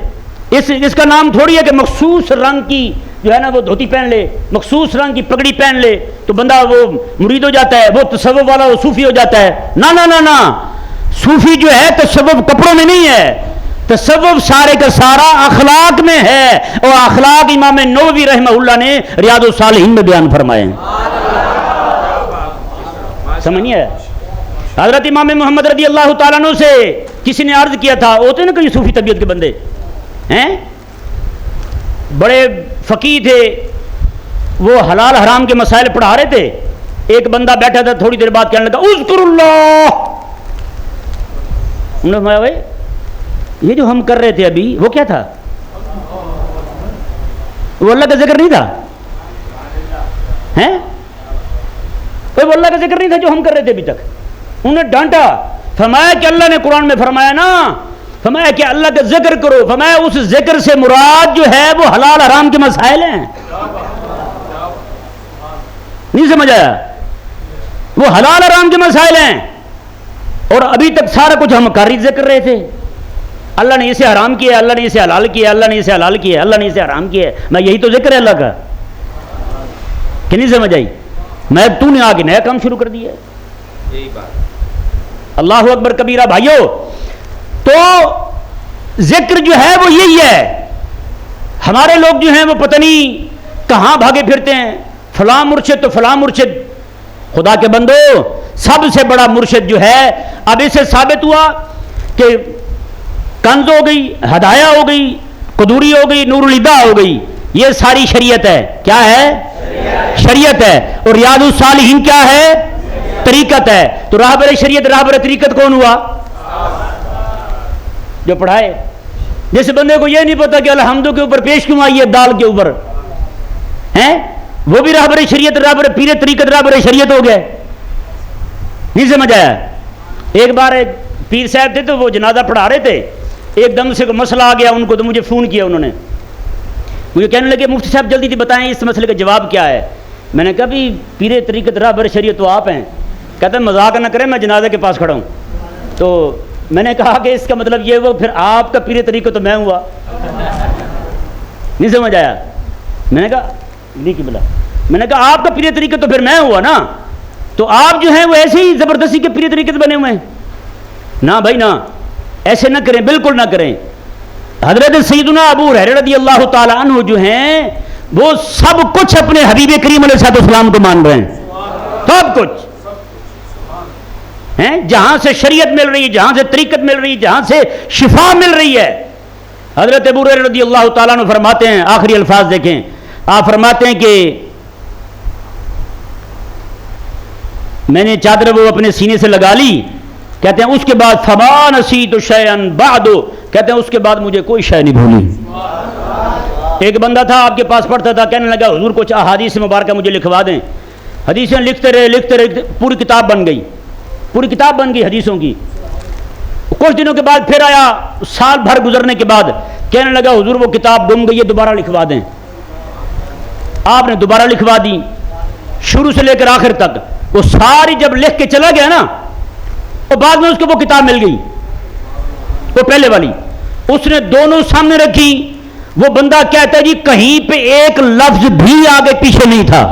S1: اس کا نام تھوڑی ہے کہ مخصوص رنگ کی جو ہے نا وہ دھوتی پہن لے، مخصوص رنگ کی پگڑی پہن لے تو بندہ وہ مرید ہو جاتا ہے، وہ تصوف والا وہ صوفی ہو جاتا ہے. نہ نہ نہ نہ، صوفی جو ہے تصوف کپڑوں میں نہیں ہے، تصوف سارے کا سارا اخلاق میں ہے. اور اخلاق امام نووی رحمہ اللہ نے ریاض الصالحین میں بیان فرمائے ہیں. سمجھیے حضرت امام محمد رضی اللہ تعالیٰ عنہ سے کسی نے عرض کیا تھا، ہوتے نا کئی صوفی طبیعت کے بندے ہیں، بڑے فقیہ تھے، وہ حلال حرام کے مسائل پڑھا رہے تھے. ایک بندہ بیٹھا تھا، تھوڑی دیر بعد کہنے لگا اذکر اللہ. انہوں نے فرمایا بھائی یہ جو ہم کر رہے تھے ابھی وہ کیا تھا؟ وہ اللہ کا ذکر نہیں تھا ہیں؟ وہ اللہ کا ذکر نہیں تھا جو ہم کر رہے تھے ابھی تک. انہوں نے ڈانٹا، فرمایا کہ اللہ نے قرآن میں فرمایا نا، فرمایا کہ اللہ کا ذکر کرو. فرمایا اس ذکر سے مراد جو ہے وہ حلال حرام کے مسائل ہیں. نہیں سمجھ آیا؟ وہ حلال حرام کے مسائل ہیں. اور ابھی تک سارا کچھ ہم کر ذکر رہے تھے، اللہ نے اسے حرام کیا، اللہ نے اسے حلال کیا، اللہ نے اسے حلال کیا، اللہ نے اسے حرام کیا. میں یہی تو ذکر ہے اللہ کا. کہ نہیں سمجھ آئی؟ میں تو نے آگے نیا کام شروع کر دیا.
S2: یہی بات.
S1: اللہ اکبر کبیرہ. بھائیو تو ذکر جو ہے وہ یہی ہے. ہمارے لوگ جو ہیں وہ پتہ نہیں کہاں بھاگے پھرتے ہیں، فلاں مرشد تو فلاں مرشد. خدا کے بندو سب سے بڑا مرشد جو ہے، اب اسے ثابت ہوا کہ کنز ہو گئی، ہدایہ ہو گئی، قدوری ہو گئی، نور الہدایہ ہو گئی، یہ ساری شریعت ہے. کیا ہے؟ شریعت ہے. اور ریاض الصالحین کیا ہے؟ طریقت ہے. تو راہبر شریعت راہبر طریقت کون ہوا؟ جو پڑھائے. جس بندے کو یہ نہیں پتا کہ الحمدو کے اوپر پیش کیوں آئی ہے دال کے اوپر ہیں، وہ بھی راہبر شریعت راہبر پیر طریقت راہبر شریعت ہو گئے. نہیں سمجھ آیا؟ ایک بار ایک پیر صاحب تھے تو وہ جنازہ پڑھا رہے تھے، ایک دم سے کوئی مسئلہ آ گیا ان کو، تو مجھے فون کیا انہوں نے، مجھے کہنے لگے مفتی صاحب جلدی بتائیں اس مسئلے کا جواب کیا ہے. میں نے کہا بھی پیر طریقت راہبر شریعت تو آپ ہیں. کہتے ہیں مذاق نہ کریں، میں جنازے کے پاس کھڑا ہوں. تو میں نے کہا کہ اس کا مطلب یہ ہوا پھر آپ کا پیر طریقت تو میں ہوا. نہیں سمجھ آیا؟ میں نے کہا نہیں کی بلا، میں نے کہا آپ کا پیر طریقت تو پھر میں ہوا نا. تو آپ جو ہیں وہ ایسے ہی زبردستی کے پری طریقے سے بنے ہوئے ہیں. نہ بھائی نہ، ایسے نہ کریں، بالکل نہ کریں. حضرت سیدنا ابو ہریرہ رضی اللہ تعالی عنہ جو ہیں وہ سب کچھ اپنے حبیب کریم علیہ السلام کو مان رہے ہیں، سب کچھ ہیں. جہاں سے شریعت مل رہی ہے، جہاں سے طریقت مل رہی ہے، جہاں سے شفا مل رہی ہے. حضرت ابو ہریرہ رضی اللہ تعالیٰ عنہ فرماتے ہیں، آخری الفاظ دیکھیں، آپ فرماتے ہیں کہ میں نے چادر وہ اپنے سینے سے لگا لی، کہتے ہیں اس کے بعد فما نسیت شیئا بعد، کہتے ہیں اس کے بعد مجھے کوئی شے نہیں بھولی. ایک بندہ تھا آپ کے پاس پڑھتا تھا، کہنے لگا حضور کچھ احادیث مبارکہ مجھے لکھوا دیں. حدیثیں لکھتے رہے پوری کتاب بن گئی، پوری کتاب بن گئی حدیثوں کی. کچھ دنوں کے بعد پھر آیا، سال بھر گزرنے کے بعد کہنے لگا حضور وہ کتاب گم گئی ہے، دوبارہ لکھوا دیں. آپ نے دوبارہ لکھوا دی، شروع سے لے کر آخر تک. وہ ساری جب لکھ کے چلا گیا نا، تو بعد میں اس کو وہ کتاب مل گئی، وہ پہلے والی. اس نے دونوں سامنے رکھی. وہ بندہ کہتا ہے جی کہیں پہ ایک لفظ بھی آگے پیچھے نہیں تھا،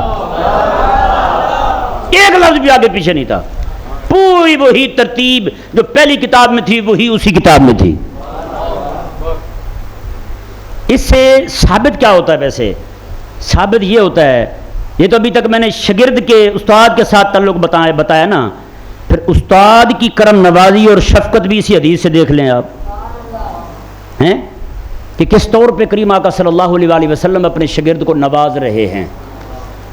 S1: ایک لفظ بھی آگے پیچھے نہیں تھا. پوری وہی ترتیب جو پہلی کتاب میں تھی وہی اسی کتاب میں تھی. اس سے ثابت کیا ہوتا ہے؟ ویسے ثابت یہ ہوتا ہے، یہ تو ابھی تک میں نے شاگرد کے استاد کے ساتھ تعلق بتایا نا، پھر استاد کی کرم نوازی اور شفقت بھی اسی حدیث سے دیکھ لیں آپ ہیں کہ کس طور پہ کریم آقا صلی اللہ علیہ وآلہ وسلم اپنے شاگرد کو نواز رہے ہیں.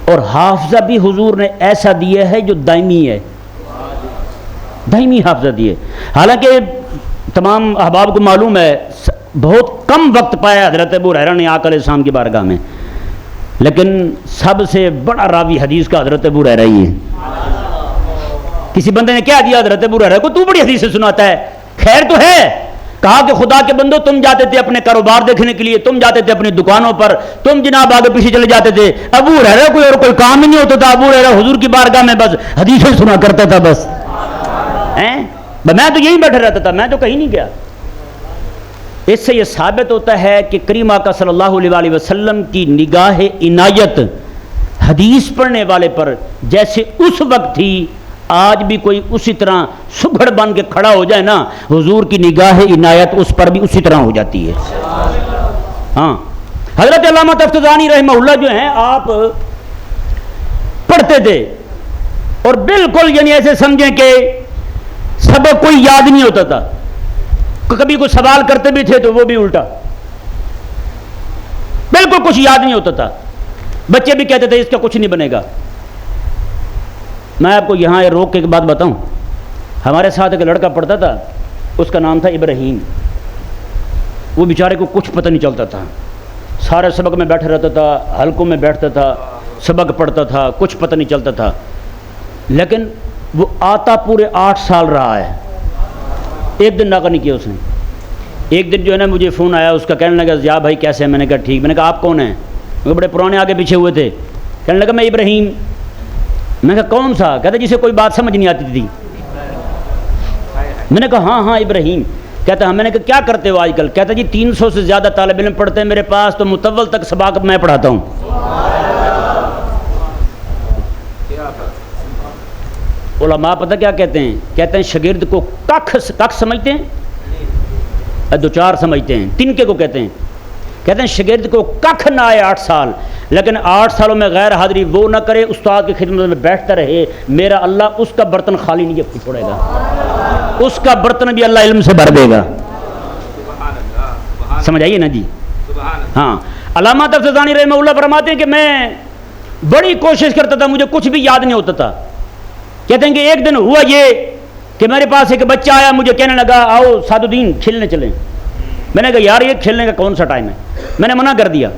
S1: اور حافظہ بھی حضور نے ایسا دیا ہے جو دائمی ہے، دائمی حافظہ دیے. حالانکہ تمام احباب کو معلوم ہے بہت کم وقت پایا حضرت ابو ہریرہ نے آقا علیہ السلام کی بارگاہ میں، لیکن سب سے بڑا راوی حدیث کا حضرت ابو ہریرہ ہی ہے. کسی بندے نے کیا دیا حضرت ابو ہریرہ کو، تو بڑی حدیث سے سناتا ہے. خیر تو ہے، کہا کہ خدا کے بندو تم جاتے تھے اپنے کاروبار دیکھنے کے لیے، تم جاتے تھے اپنی دکانوں پر، تم جناب آگے پیچھے چلے جاتے تھے. ابو ہریرہ کوئی اور کوئی کام ہی نہیں ہوتا تھا، ابو ہریرہ حضور کی بارگاہ میں بس حدیثیں سنا کرتا تھا بس. میں تو یہی بیٹھا رہتا تھا، میں تو کہیں نہیں گیا. اس سے یہ ثابت ہوتا ہے کہ کریم آقا صلی اللہ علیہ وآلہ وسلم کی نگاہ عنایت حدیث پڑھنے والے پر جیسے اس وقت تھی، آج بھی کوئی اسی طرح سگڑ بن کے کھڑا ہو جائے نا، حضور کی نگاہ عنایت اس پر بھی اسی طرح ہو جاتی ہے. ہاں، حضرت علامہ تفتزانی رحمہ اللہ جو ہیں آپ پڑھتے تھے اور بالکل یعنی ایسے سمجھیں کہ سبق کوئی یاد نہیں ہوتا تھا. کبھی کوئی سوال کرتے بھی تھے تو وہ بھی الٹا، بالکل کچھ یاد نہیں ہوتا تھا. بچے بھی کہتے تھے اس کا کچھ نہیں بنے گا. میں آپ کو یہاں روک کے ایک بات بتاؤں، ہمارے ساتھ ایک لڑکا پڑھتا تھا، اس کا نام تھا ابراہیم. وہ بیچارے کو کچھ پتہ نہیں چلتا تھا، سارے سبق میں بیٹھا رہتا تھا، حلقوں میں بیٹھتا تھا، سبق پڑھتا تھا، کچھ پتہ نہیں چلتا تھا. لیکن وہ آتا پورے 8 سال رہا ہے. ایک دن ناکہ نہیں کیا اس نے. ایک دن جو ہے نا مجھے فون آیا اس کا، کہنے لگا ضیاء بھائی کیسے ہیں؟ میں نے کہا ٹھیک. میں نے کہا آپ کون ہیں؟ وہ بڑے پرانے آگے پیچھے ہوئے تھے. کہنے لگا میں ابراہیم. میں نے کہا کون سا؟ کہتا جسے کوئی بات سمجھ نہیں آتی تھی. میں نے کہا ہاں ابراہیم. کہتا میں نے کہا کیا کرتے ہو آج کل؟ کہتا جی 300 سے زیادہ طالب علم پڑھتے ہیں میرے پاس، تو متول تک سباق میں پڑھاتا ہوں. علماء پتہ کیا کہتے ہیں؟ کہتے ہیں شاگرد کو کخ سمجھتے ہیں، دو چار سمجھتے ہیں، تنکے کو کہتے ہیں. کہتے ہیں شاگرد کو کخ نہ آئے 8 سال، لیکن 8 سالوں میں غیر حاضری وہ نہ کرے، استاد کی خدمت میں بیٹھتا رہے، میرا اللہ اس کا برتن خالی نہیں چھوڑے گا، اس کا برتن بھی اللہ علم سے بھر دے گا. سمجھ آئیے نا جی؟ ہاں. علامہ تفتزانی رحمہ اللہ فرماتے ہیں کہ میں بڑی کوشش کرتا تھا، مجھے کچھ بھی یاد نہیں ہوتا تھا. کہتے ہیں کہ ایک دن ہوا یہ کہ میرے پاس ایک بچہ آیا، مجھے کہنے لگا آؤ سعد الدین کھیلنے چلیں. میں نے کہا یار یہ کھیلنے کا کون سا ٹائم ہے؟ میں نے منع کر دیا.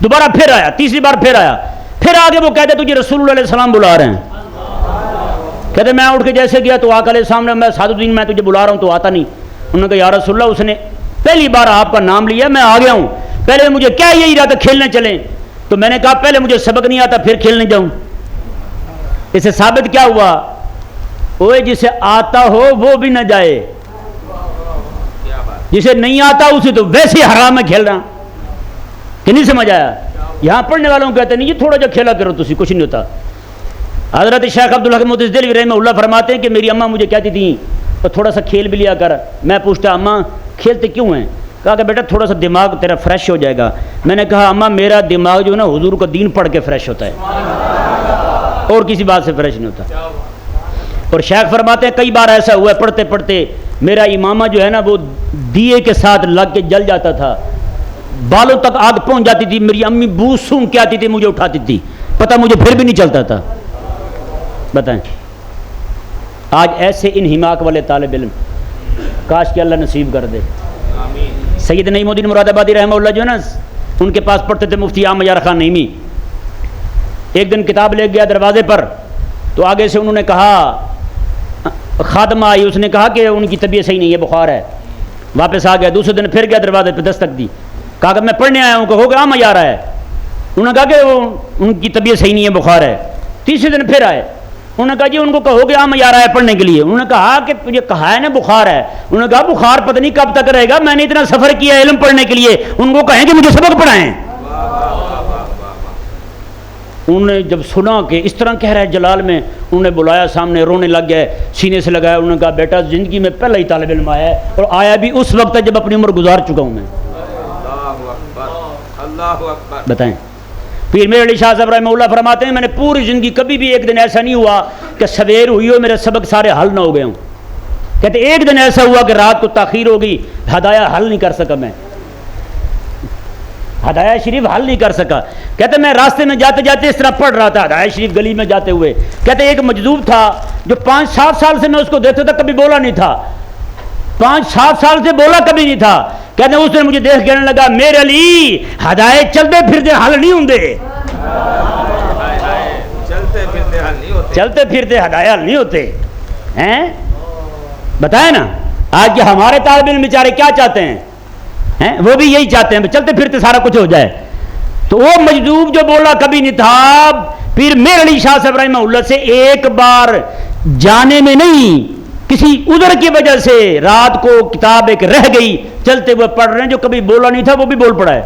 S1: دوبارہ پھر آیا، تیسری بار پھر آیا، پھر آگے وہ کہتے تجھے رسول اللہ علیہ السلام بلا رہے ہیں. کہتے میں اٹھ کے جیسے گیا تو آقا علیہ السلام نے، میں سعد الدین میں تجھے بلا رہا ہوں تو آتا نہیں. انہوں نے کہا یا رسول اللہ اس نے پہلی بار آپ کا نام لیا، میں آ گیا ہوں، پہلے مجھے کیا یہی رہا تھا کھیلنے چلیں. تو میں نے کہا پہلے مجھے سبق نہیں آتا پھر کھیلنے جاؤں. اس سے ثابت کیا ہوا؟ اوے جسے آتا ہو وہ بھی نہ جائے، جسے نہیں آتا اسے تو ویسے حرام ہے کھیلنا. کہ نہیں سمجھ آیا؟ یہاں پڑھنے والوں کو کہتے نہیں یہ تھوڑا جا کھیلا کرو تسی، کچھ نہیں ہوتا. حضرت شیخ عبدالحق محدث دہلوی رحمہ اللہ فرماتے ہیں کہ میری اماں مجھے کہتی تھیں اور تھوڑا سا کھیل بھی لیا کر. میں پوچھتا اماں کھیلتے کیوں ہیں؟ کہا کہ بیٹا تھوڑا سا دماغ تیرا فریش ہو جائے گا. میں نے کہا اماں میرا دماغ جو ہے نا حضور کا دین پڑھ کے فریش ہوتا ہے اور کسی بات سے فریش نہیں ہوتا. اور شیخ فرماتے ہیں کئی بار ایسا ہوا ہے پڑھتے پڑھتے میرا امامہ جو ہے نا وہ دیے کے ساتھ لگ کے جل جاتا تھا, بالوں تک آگ پہنچ جاتی تھی. میری امی بو سونگ کے آتی تھی, مجھے اٹھاتی تھی, پتہ مجھے پھر بھی نہیں چلتا تھا. بتائیں آج ایسے انہماک والے طالب علم کاش کہ اللہ نصیب کر دے. سید نعیم الدین مراد آبادی رحمہ اللہ جو ہے نا ان کے پاس پڑھتے تھے مفتی عام یار خان نعیمی. ایک دن کتاب لے گیا دروازے پر تو آگے سے انہوں نے کہا, خادمہ آئی, اس نے کہا کہ ان کی طبیعت صحیح نہیں ہے, بخار ہے. واپس آ گیا. دوسرے دن پھر گیا دروازے پہ دستک دی, کہا کہ میں پڑھنے آیا ہوں, کہو کہ عام آ رہا ہے. انہوں نے کہا کہ وہ ان کی طبیعت صحیح نہیں ہے, بخار ہے. تیسرے دن پھر آئے, انہوں نے کہا جی ان کو کہو کہ عام آ رہا ہے پڑھنے کے لیے. انہوں نے کہا کہ مجھے کہا ہے نا بخار ہے. انہوں نے کہا بخار پتہ نہیں کب تک رہے گا, میں نے اتنا سفر کیا علم پڑھنے کے لیے, ان کو کہیں کہ مجھے سبق پڑھائیں. انہوں نے جب سنا کہ اس طرح کہہ رہا ہے جلال میں, انہوں نے بلایا سامنے, رونے لگ گئے, سینے سے لگایا. انہوں نے کہا بیٹا زندگی میں پہلا ہی طالب علم آیا ہے اور آیا بھی اس وقت جب اپنی عمر گزار چکا ہوں میں. بتائیں. پیر میرے علی شاہ صاحب رحمہ اللہ فرماتے ہیں میں نے پوری زندگی کبھی بھی ایک دن ایسا نہیں ہوا کہ سویر ہوئی ہو میرے سبق سارے حل نہ ہو گئے ہوں. کہتے ایک دن ایسا ہوا کہ رات کو تاخیر ہو گئی, ہدایہ حل نہیں کر سکا, میں ہدایہ شریف حل نہیں کر سکا. کہتے میں راستے میں جاتے جاتے اس طرح پڑھ رہا تھا ہدایہ شریف گلی میں جاتے ہوئے. کہتے ایک مجذوب تھا جو 5-7 سال سے میں اس کو دیکھتا تھا, کبھی بولا نہیں تھا, 5-7 سال سے بولا کبھی نہیں تھا. کہتے اس نے مجھے دیکھ کہنے لگا میرے علی ہدایہ چلتے پھرتے حل نہیں ہوں دے, چلتے پھرتے ہدایہ حل نہیں ہوتے ہیں. بتائیں نا آج کے ہمارے طالب علم بیچارے کیا چاہتے ہیں, وہ بھی یہی چاہتے ہیں چلتے پھرتے سارا کچھ ہو جائے. تو وہ مجذوب جو بولا کبھی نہیں تھا, پھر میر علی شاہ صاحب رحمہ اللہ سے ایک بار جانے میں نہیں, کسی عذر کی وجہ سے رات کو کتاب ایک رہ گئی, چلتے ہوئے پڑھ رہے ہیں, جو کبھی بولا نہیں تھا وہ بھی بول پڑا ہے.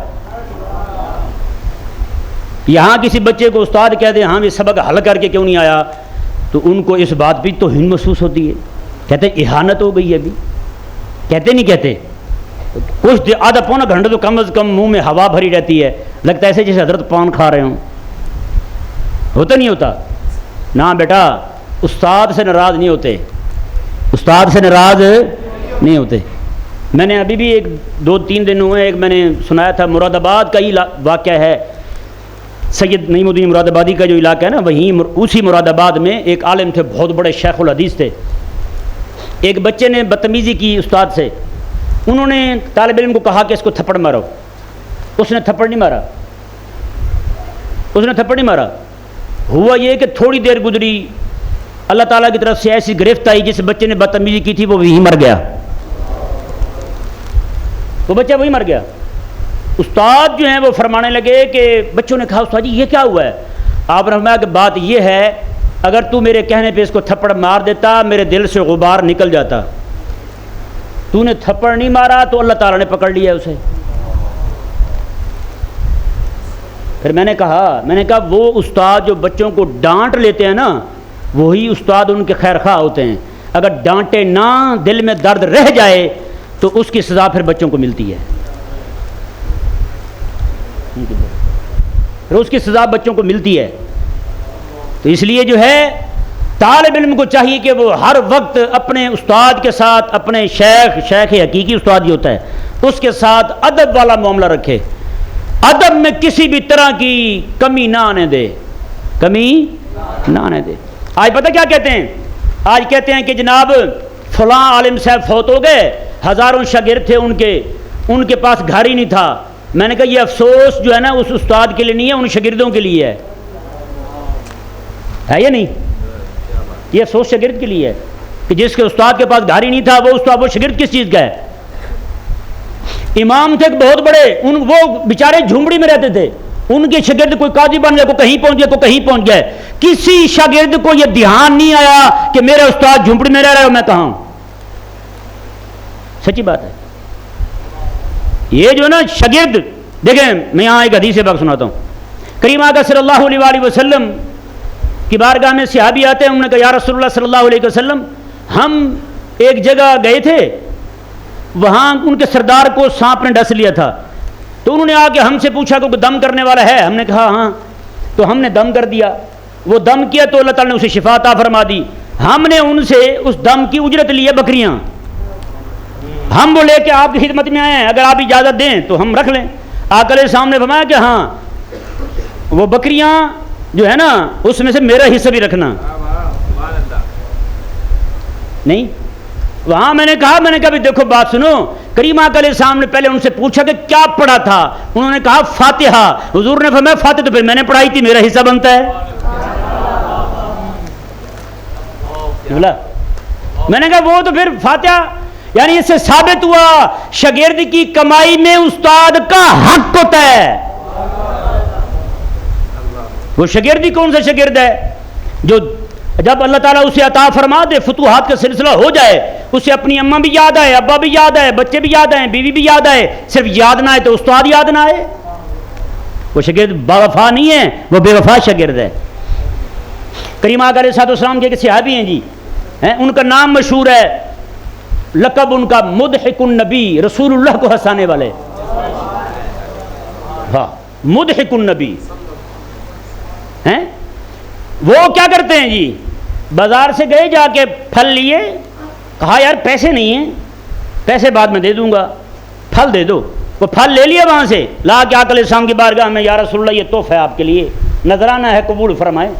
S1: یہاں کسی بچے کو استاد کہتے ہیں ہاں یہ سبق حل کر کے کیوں نہیں آیا, تو ان کو اس بات پہ توہین محسوس ہوتی ہے, کہتے ہیں اہانت ہو گئی ہے. ابھی کہتے نہیں کہتے, کچھ آدھا پونا گھنٹہ تو کم از کم منہ میں ہوا بھری رہتی ہے, لگتا ہے ایسے جیسے حضرت پان کھا رہے ہوں. ہوتا نہیں ہوتا نا بیٹا, استاد سے ناراض نہیں ہوتے, استاد سے ناراض نہیں ہوتے. میں نے ابھی بھی 2-3 دن ہوئے, ایک میں نے سنایا تھا مراد آباد کا ہی واقعہ ہے, سید نعیم الدین مراد آبادی کا جو علاقہ ہے نا, وہیں اسی مراد آباد میں ایک عالم تھے, بہت بڑے شیخ الحدیث تھے. ایک بچے نے بدتمیزی کی استاد سے, انہوں نے طالب علم کو کہا کہ اس کو تھپڑ مارو. اس نے تھپڑ نہیں مارا, اس نے تھپڑ نہیں مارا. ہوا یہ کہ تھوڑی دیر گزری, اللہ تعالیٰ کی طرف سے ایسی گرفت آئی, جس بچے نے بدتمیزی کی تھی وہ وہی مر گیا, وہ بچہ وہی مر گیا. استاد جو ہیں وہ فرمانے لگے کہ بچوں نے کہا استاد جی یہ کیا ہوا ہے؟ آپ نے فرمایا کہ بات یہ ہے, اگر تو میرے کہنے پہ اس کو تھپڑ مار دیتا میرے دل سے غبار نکل جاتا, تو نے تھپڑ نہیں مارا تو اللہ تعالیٰ نے پکڑ لیا اسے. پھر میں نے کہا وہ استاد جو بچوں کو ڈانٹ لیتے ہیں نا, وہی استاد ان کے خیر خواہ ہوتے ہیں. اگر ڈانٹے نہ, دل میں درد رہ جائے تو اس کی سزا پھر بچوں کو ملتی ہے, پھر اس کی سزا بچوں کو ملتی ہے. تو اس لیے جو ہے طالب علم کو چاہیے کہ وہ ہر وقت اپنے استاد کے ساتھ, اپنے شیخ حقیقی استاد ہی ہوتا ہے, اس کے ساتھ ادب والا معاملہ رکھے, ادب میں کسی بھی طرح کی کمی نہ آنے دے, کمی نہ آنے دے. آج پتہ کیا کہتے ہیں, آج کہتے ہیں کہ جناب فلاں عالم صاحب فوت ہو گئے, ہزاروں شاگرد تھے ان کے پاس گھر ہی نہیں تھا. میں نے کہا یہ افسوس جو ہے نا اس استاد کے لیے نہیں ہے, ان شاگردوں کے لیے ہے یا نہیں؟ یہ افسوس شاگرد کے لیے ہے کہ جس کے استاد کے پاس گھر ہی نہیں تھا, وہ شاگرد کس چیز کا ہے؟ امام تھے بہت بڑے, وہ بیچارے جھونپڑی میں رہتے تھے, ان کے شاگرد کوئی قاضی بن گیا, کوئی کہیں پہنچ گیا, کوئی کہیں پہنچ گئے. کسی شاگرد کو یہ دھیان نہیں آیا کہ میرا استاد جھونپڑی میں رہ رہا ہے, میں کہاں ہوں. سچی بات ہے. یہ جو نا شاگرد, دیکھیں میں یہاں ایک حدیث پاک سناتا ہوں. کریم آقا صلی اللہ علیہ وسلم کی بارگاہ میں صحابی آتے ہیں. انہوں نے کہا یا رسول اللہ صلی اللہ علیہ وسلم ہم ایک جگہ گئے تھے, وہاں ان کے سردار کو سانپ نے ڈس لیا تھا, تو انہوں نے آ کے ہم سے پوچھا کہ دم کرنے والا ہے. ہم نے کہا ہاں, تو ہم نے دم کر دیا. وہ دم کیا تو اللہ تعالیٰ نے اسے شفا عطا فرما دی. ہم نے ان سے اس دم کی اجرت لی ہے بکریاں. ہم وہ لے کے آپ کی خدمت میں آئے ہیں, اگر آپ اجازت دیں تو ہم رکھ لیں. آقا علیہ السلام نے فرمایا کہ ہاں وہ بکریاں جو ہے نا اس میں سے میرا حصہ بھی رکھنا. نہیں, وہاں میں نے کہا بھی دیکھو بات سنو, کریم آقا علیہ السلام نے پہلے ان سے پوچھا کہ کیا پڑھا تھا. انہوں نے کہا فاتحہ. حضور نے فرمایا فاتحہ تو پھر میں نے پڑھائی تھی, میرا حصہ بنتا ہے. بولا میں نے کہا وہ تو پھر فاتحہ, یعنی اس سے ثابت ہوا شاگرد کی کمائی میں استاد کا حق ہوتا ہے. وہ شاگرد ہی کون سا شاگرد ہے جو جب اللہ تعالیٰ اسے عطا فرما دے, فتوحات کا سلسلہ ہو جائے, اسے اپنی اماں بھی یاد آئے, ابا بھی یاد آئے, بچے بھی یاد آئے, بیوی بھی یاد آئے, صرف یاد نہ آئے تو استاد یاد نہ آئے. وہ شاگرد با وفا نہیں ہے, وہ بے وفا شاگرد ہے. کریم آقا علیہ السلام کے ایک صحابی ہیں جی, ان کا نام مشہور ہے, لقب ان کا مضحک النبی, رسول اللہ کو ہنسانے والے. ہاں مضحک النبی ہیں. وہ کیا کرتے ہیں جی, بازار سے گئے, جا کے پھل لیے, کہا یار پیسے نہیں ہیں, پیسے بعد میں دے دوں گا, پھل دے دو. وہ پھل لے لیا وہاں سے, لا کے آقا علیہ السلام کی بارگاہ میں, یا رسول اللہ یہ تحفہ ہے آپ کے لیے, نذرانہ ہے, قبول فرمائے.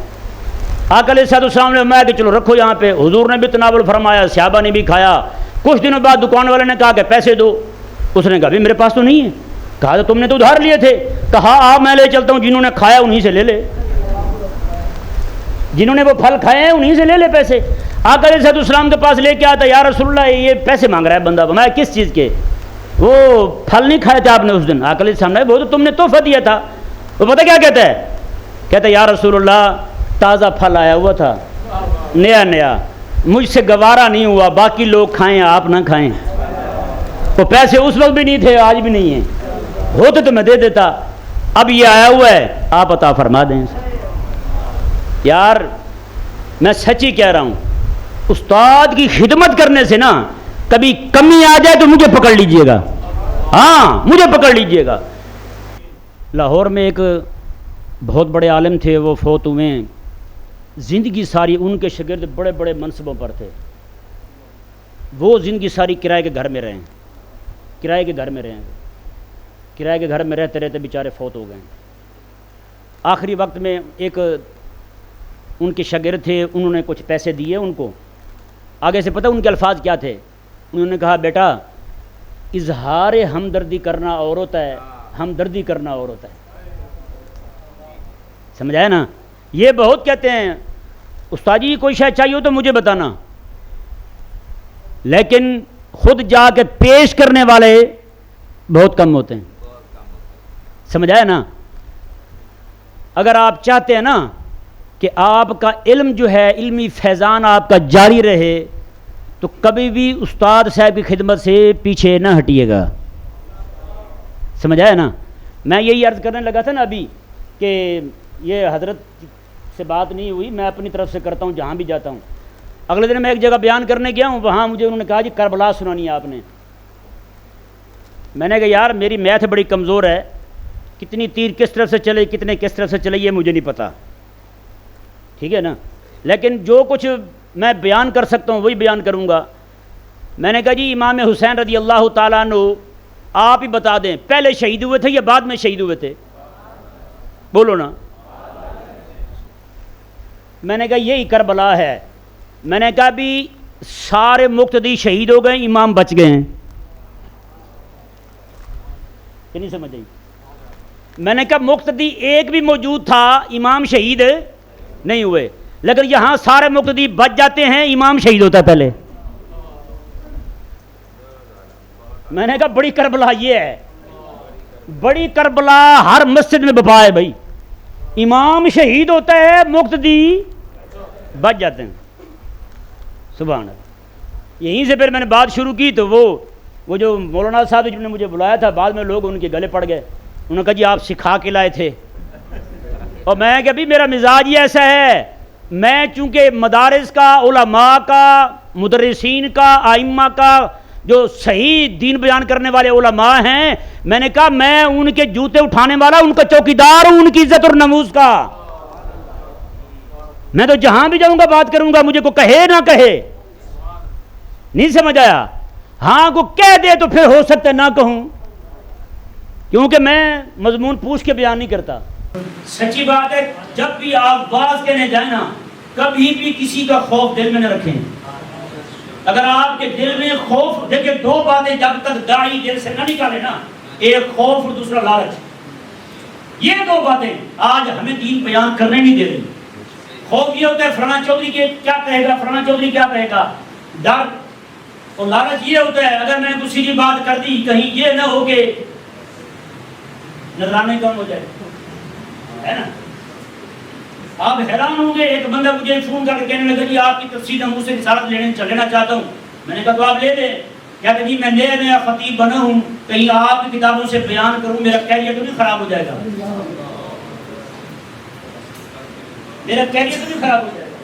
S1: آقا علیہ السلام نے فرمایا کہ چلو رکھو یہاں پہ. حضور نے بھی تناول فرمایا, صحابہ نے بھی کھایا. کچھ دنوں بعد دکان والے نے کہا کہ پیسے دو. اس نے کہا بھی میرے پاس تو نہیں ہے. کہا تو تم نے تو ادھار لیے تھے. کہا آپ میں لے چلتا ہوں, جنہوں نے کھایا انہیں سے لے لے, جنہوں نے وہ پھل کھائے ہیں انہیں سے لے لے پیسے. آقا علیہ السلام کے پاس لے کے آتا, یا رسول اللہ یہ پیسے مانگ رہا ہے بندہ. میں کس چیز کے؟ وہ پھل نہیں کھائے تھے آپ نے اس دن. آقا علیہ السلام نے وہ تو تم نے تحفہ دیا تھا. وہ پتہ کیا کہتا ہے, کہتا ہے یا رسول اللہ تازہ پھل آیا ہوا تھا, نیا نیا, مجھ سے گوارا نہیں ہوا, باقی لوگ کھائیں آپ نہ کھائیں. وہ پیسے اس وقت بھی نہیں تھے, آج بھی نہیں ہیں, ہوتے تو میں دے دیتا. اب یہ آیا ہوا ہے, آپ عطا فرما دیں. یار میں سچی کہہ رہا ہوں, استاد کی خدمت کرنے سے نا کبھی کمی آ جائے تو مجھے پکڑ لیجئے گا. ہاں مجھے پکڑ لیجئے گا. لاہور میں ایک بہت بڑے عالم تھے, وہ فوت ہوئے. زندگی ساری ان کے شاگرد بڑے بڑے منصبوں پر تھے. وہ زندگی ساری کرائے کے گھر میں رہے, کرائے کے گھر میں رہے, کرائے کے گھر میں رہتے رہتے بیچارے فوت ہو گئے. آخری وقت میں ایک ان کے شاگرد تھے, انہوں نے کچھ پیسے دیے ان کو. آگے سے پتہ ان کے الفاظ کیا تھے؟ انہوں نے کہا بیٹا اظہار ہمدردی کرنا اور ہوتا ہے, ہمدردی کرنا اور ہوتا ہے. سمجھایا نا؟ یہ بہت کہتے ہیں استاد جی کوئی شاید چاہیے ہو تو مجھے بتانا, لیکن خود جا کے پیش کرنے والے بہت کم ہوتے ہیں. سمجھایا نا؟ اگر آپ چاہتے ہیں نا کہ آپ کا علم جو ہے, علمی فیضان آپ کا جاری رہے, تو کبھی بھی استاد صاحب کی خدمت سے پیچھے نہ ہٹیے گا. سمجھایا نا؟ میں یہی عرض کرنے لگا تھا نا ابھی کہ یہ حضرت سے بات نہیں ہوئی, میں اپنی طرف سے کرتا ہوں جہاں بھی جاتا ہوں. اگلے دن میں ایک جگہ بیان کرنے گیا ہوں, وہاں مجھے انہوں نے کہا جی کربلا سنانی ہے آپ نے. میں نے کہا یار میری میتھ بڑی کمزور ہے, کتنی تیر کس طرف سے چلے کتنے کس طرف سے چلے یہ مجھے نہیں پتہ, ٹھیک ہے نا, لیکن جو کچھ میں بیان کر سکتا ہوں وہی بیان کروں گا. میں نے کہا جی امام حسین رضی اللہ تعالیٰ عنہ آپ ہی بتا دیں پہلے شہید ہوئے تھے یا بعد میں شہید ہوئے تھے؟ بولو نا. میں نے کہا یہی کربلا ہے. میں نے کہا بھی سارے مقتدی شہید ہو گئے, امام بچ گئے ہیں. کہ نہیں سمجھ آئی؟ میں نے کہا مقتدی ایک بھی موجود تھا, امام شہید نہیں ہوئے, لیکن یہاں سارے مقتدی بچ جاتے ہیں, امام شہید ہوتا ہے پہلے. میں نے کہا بڑی کربلا یہ ہے, بڑی کربلا ہر مسجد میں بپا ہے بھائی. امام شہید ہوتا ہے, مقتدی بچ جاتے ہیں. سبحان اللہ. یہیں سے پھر میں نے بات شروع کی تو وہ جو مولانا صاحب جنہوں نے مجھے بلایا تھا, بعد میں لوگ ان کے گلے پڑ گئے. انہوں نے کہا جی آپ سکھا کے لائے تھے, اور میں کہ بھی میرا مزاج ہی ایسا ہے میں چونکہ مدارس کا، علماء کا، مدرسین کا، ائمہ کا جو صحیح دین بیان کرنے والے علماء ہیں، میں نے کہا میں ان کے جوتے اٹھانے والا، ان کا چوکیدار ہوں، ان کی عزت اور نموز کا. میں تو جہاں بھی جاؤں گا بات کروں گا، مجھے کو کہے نہ کہے. نہیں سمجھ آیا؟ ہاں کو کہہ دے تو پھر ہو سکتا ہے نہ کہوں، کیونکہ میں مضمون پوچھ کے بیان نہیں کرتا. سچی بات ہے، جب بھی آپ واز کہنے جائیں نا، کبھی بھی کسی کا خوف دل میں نہ رکھیں. اگر آپ کے دل میں خوف، دیکھیں دو باتیں جب تک داعی دل سے نہ نکالے نا، ایک خوف اور دوسرا لالچ، یہ دو باتیں آج ہمیں دین بیان کرنے نہیں دے رہی. خوف یہ ہوتا ہے فلاں چودھری کے کیا کہے گا، فلاں چودھری کیا کہے گا. ڈر اور لالچ یہ ہوتا ہے اگر میں کسی کی بات کر دی کہیں یہ نہ ہو کہ نظرانے کم ہو جائے، ہے نا. آپ حیران ہوں گے، ایک بندہ مجھے فون کر کے کہنے لگا جی آپ کی تفسیر مجھ سے رسالت لینا چاہتا ہوں. میں نے کہا تو آپ لے لیں. کہتے جی میں نیا خطیب بنا ہوں، کہیں آپ کی کتابوں سے بیان کروں، میرا کیریئر تو نہیں خراب ہو جائے گا، میرا کیریئر تو نہیں خراب ہو جائے گا.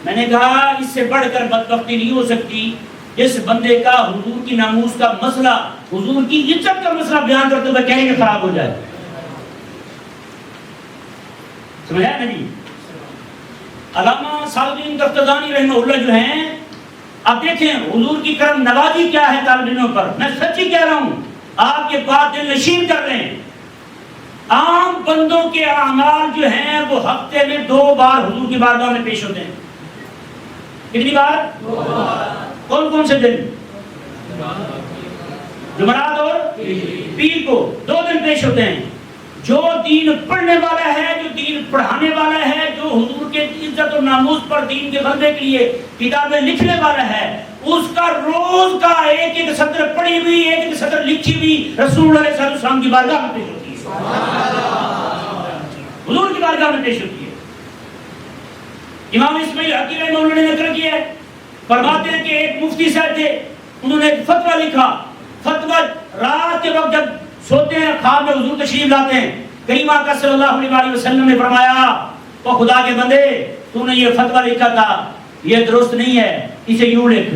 S1: میں نے کہا اس سے بڑھ کر بدبختی نہیں ہو سکتی اس بندے کا حضور کی ناموس کا مسئلہ، حضور کی عزت کا مسئلہ بیان کرتے ہوئے کیریئر خراب ہو جائے. سمجھا نا جی؟ علامہ سعدالدین تفتزانی رحمہ اللہ جو ہیں، آپ دیکھیں حضور کی کرم نوازی کیا ہے طالب علموں پر. میں سچی کہہ رہا ہوں، آپ کے بات دل نشین کر رہے ہیں. عام بندوں کے اعمال جو ہیں وہ ہفتے میں 2 بار حضور کی بارگاہ میں پیش ہوتے ہیں. کتنی بار؟ 2 بار. کون کون سے دن؟ جمعرات اور پیر کو 2 دن پیش ہوتے ہیں. جو دین پڑھنے والا ہے، جو دین پڑھانے والا ہے، جو حضور کے عزت و ناموس پر دین کے غلبے کے لیے کتابیں لکھنے والا ہے، اس کا روز کا ایک ایک سطر پڑھی ہوئی، ایک ایک سطر لکھی ہوئی رسول اللہ صلی اللہ علیہ وسلم کی بارگاہ میں پیش ہوتی ہے، حضور کی بارگاہ میں پیش ہوتی ہے. امام اسماعیل حقی رحمہ اللہ نے نقل کیا ہے، فرماتے ہیں کہ ایک مفتی صاحب تھے، انہوں نے ایک فتویٰ لکھا. فتویٰ رات کے وقت جب سوتے ہیں خواب میں حضور تشریف لاتے ہیں. کریم آقا صلی اللہ علیہ وسلم نے فرمایا او خدا کے بندے تو نے یہ فتویٰ لکھا تھا یہ درست نہیں ہے، اسے یوں لکھ.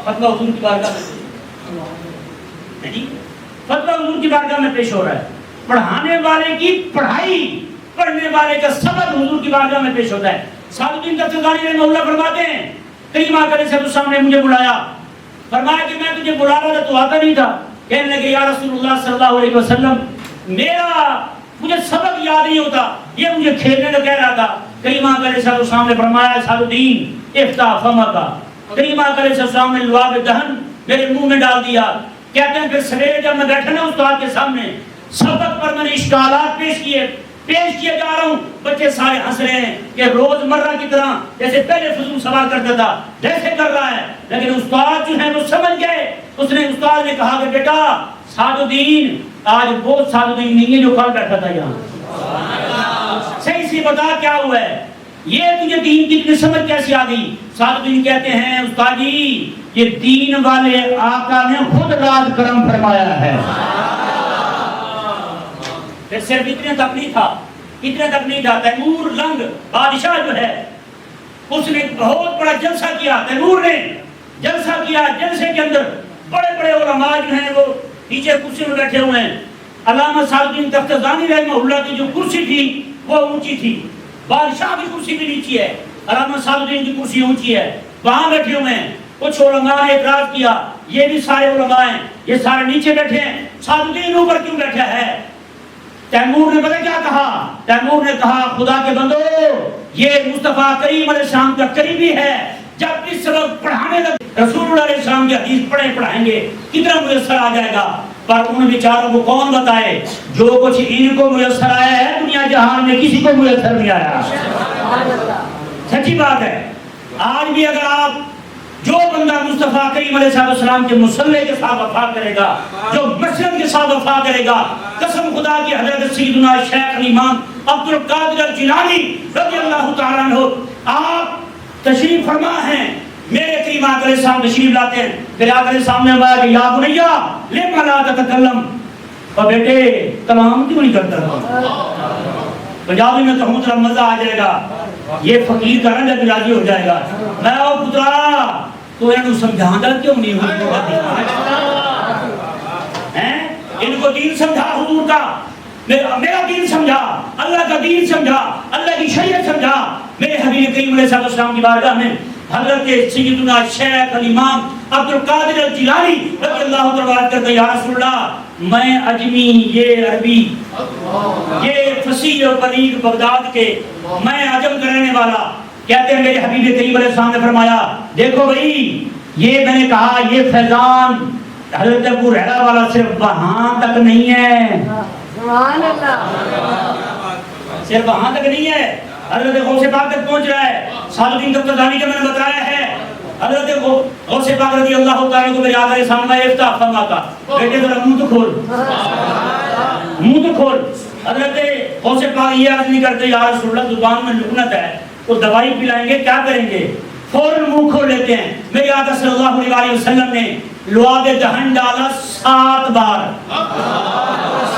S1: فتویٰ حضور کی بارگاہ میں، فتویٰ حضور کی بارگاہ میں پیش ہو رہا ہے. پڑھانے والے کی پڑھائی، پڑھنے والے کا سبق حضور کی بارگاہ میں پیش ہوتا ہے. سعدالدین تفتزانی رحمہ اللہ فرماتے ہیں کریم آقا علیہ السلام نے مجھے بلایا، فرمایا کہ میں تجھے بلا رہا تھا تو آتا نہیں تھا. کہنے لگے یا رسول اللہ صلی اللہ علیہ وسلم مجھے سبق یاد نہیں ہوتا، یہ مجھے کھیلنے کا کہہ رہا تھا. کریم آقا علیہ السلام نے فرمایا سعدالدین افتح فمک. کریم آقا علیہ السلام نے لعاب دہن میرے منہ میں ڈال دیا. کہتے ہیں پھر سویرے جب میں بیٹھا نا استاد کے سامنے سبق پر میں نے اشکالات پیش کیے جا رہا ہوں. بچے سارے ہنس رہے ہیں کہ روز مرہ کی طرح جیسے پہلے فضول سوال کرتا تھا جیسے کر رہا ہے. لیکن استاد جو ہے وہ سمجھ گئے. استاد نے کہا کہ بیٹا سعدالدین آج وہ سعدالدین نہیں ہے جو کل بیٹھا تھا یہاں، صحیح سے بتا کیا ہوا ہے، یہ تجھے دین کی اتنی سمجھ کیسے آ گئی. سعدالدین کہتے ہیں استاد جی یہ دین والے آقا نے خود راز کرم فرمایا ہے. پھر صرف اتنے تک نہیں تھا. تیمور لنگ بادشاہ جو ہے اس نے بہت بڑا جلسہ کیا. تیمور نے جلسہ کیا، جلسے کے اندر بڑے بڑے علماء جو ہیں وہ نیچے کرسی میں بیٹھے ہوئے ہیں. علامہ سعدالدین تفتزانی رحمہ اللہ کی جو کرسی تھی وہ اونچی تھی، بادشاہ کی کرسی بھی نیچی ہے، علامہ سعدالدین کی کرسی اونچی ہے. وہاں بیٹھے ہوئے ہیں. کچھ علماء نے اعتراض کیا یہ بھی سارے علماء ہیں، یہ سارے نیچے بیٹھے ہیں، سعدالدین اوپر کیوں بیٹھا ہے. تیمور نے پتہ کیا کہا؟ تیمور نے کہا خدا کے بندو یہ مصطفیٰ کریم علیہ السلام کا قریبی ہے، جب اس وقت پڑھانے لگے رسول اللہ علیہ السلام کی حدیث پڑھائیں گے کتنا میسر آ جائے گا. پر ان بیچاروں کو کون بتائے جو کچھ ان کو میسر آیا ہے دنیا جہان میں کسی کو میسر نہیں آیا. سچی بات ہے. آج بھی اگر آپ جو بندہ مصطفیٰ کریم علیہ السلام کے مصلی کے ساتھ وفا کرے گا، جو مسجد کے ساتھ وفا کرے گا، قسم خدا کی حضرت سیدنا شیخ الامام عبد القادر الجیلانی رضی اللہ تعالیٰ عنہ آپ تشریف فرما ہیں. میرے کریم آقا علیہ السلام تشریف لاتے ہیں. پھر آقا علیہ السلام نے فرمایا کہ یا بنیا لما لا تتکلم، اور بیٹے کلام کیوں نہیں کرتا؟
S3: پنجابی میں کہوں تو مزہ آ جائے گا، یہ فقیر کا رنگ بھی راضی ہو جائے گا. میں او پترا تو انہوں سمجھانا کیوں نہیں ہیں؟ ان کو دین سمجھا حضور کا، میرا دین سمجھا، اللہ کا دین سمجھا، اللہ کی شریعت سمجھا. میرے حبیب کریم علیہ السلام کی بارگاہ میں حضرت سیدنا شیخ الامام عبد القادر الجیلانی رضی اللہ تعالیٰ کرتے ہیں، یا رسول اللہ میں اجمی، یہ عربی، یہ فصیح اور بلیغ بغداد کے، میں عجم کا رہنے والا. کہتے ہیں میرے حبیب کریم علیہ السلام نے فرمایا دیکھو بھائی، یہ میں نے کہا یہ فیضان حضرت ابو ہریرہ والا صرف وہاں تک نہیں ہے،
S4: سبحان اللہ،
S3: صرف وہاں تک نہیں ہے، حضرت غوث پاک تک پہنچ رہا ہے. صالحین تفتزانی کا میں نے بتایا ہے، حضرت غوث پاک رضی اللہ تعالیٰ کو میرے آقا سامنے افتح فرما کا بیٹے ذرا منہ تو کھول، منہ تو کھول. حضرت غوث پاک یہ عرض نہیں کرتے یا رسول اللہ زبان میں لکنت ہے، وہ دوائی پلائیں گے کیا کریں گے، فوراً منہ کھول لیتے ہیں. میرے آقا صلی اللہ علیہ وسلم نے لعاب دہن ڈالا 7 بار،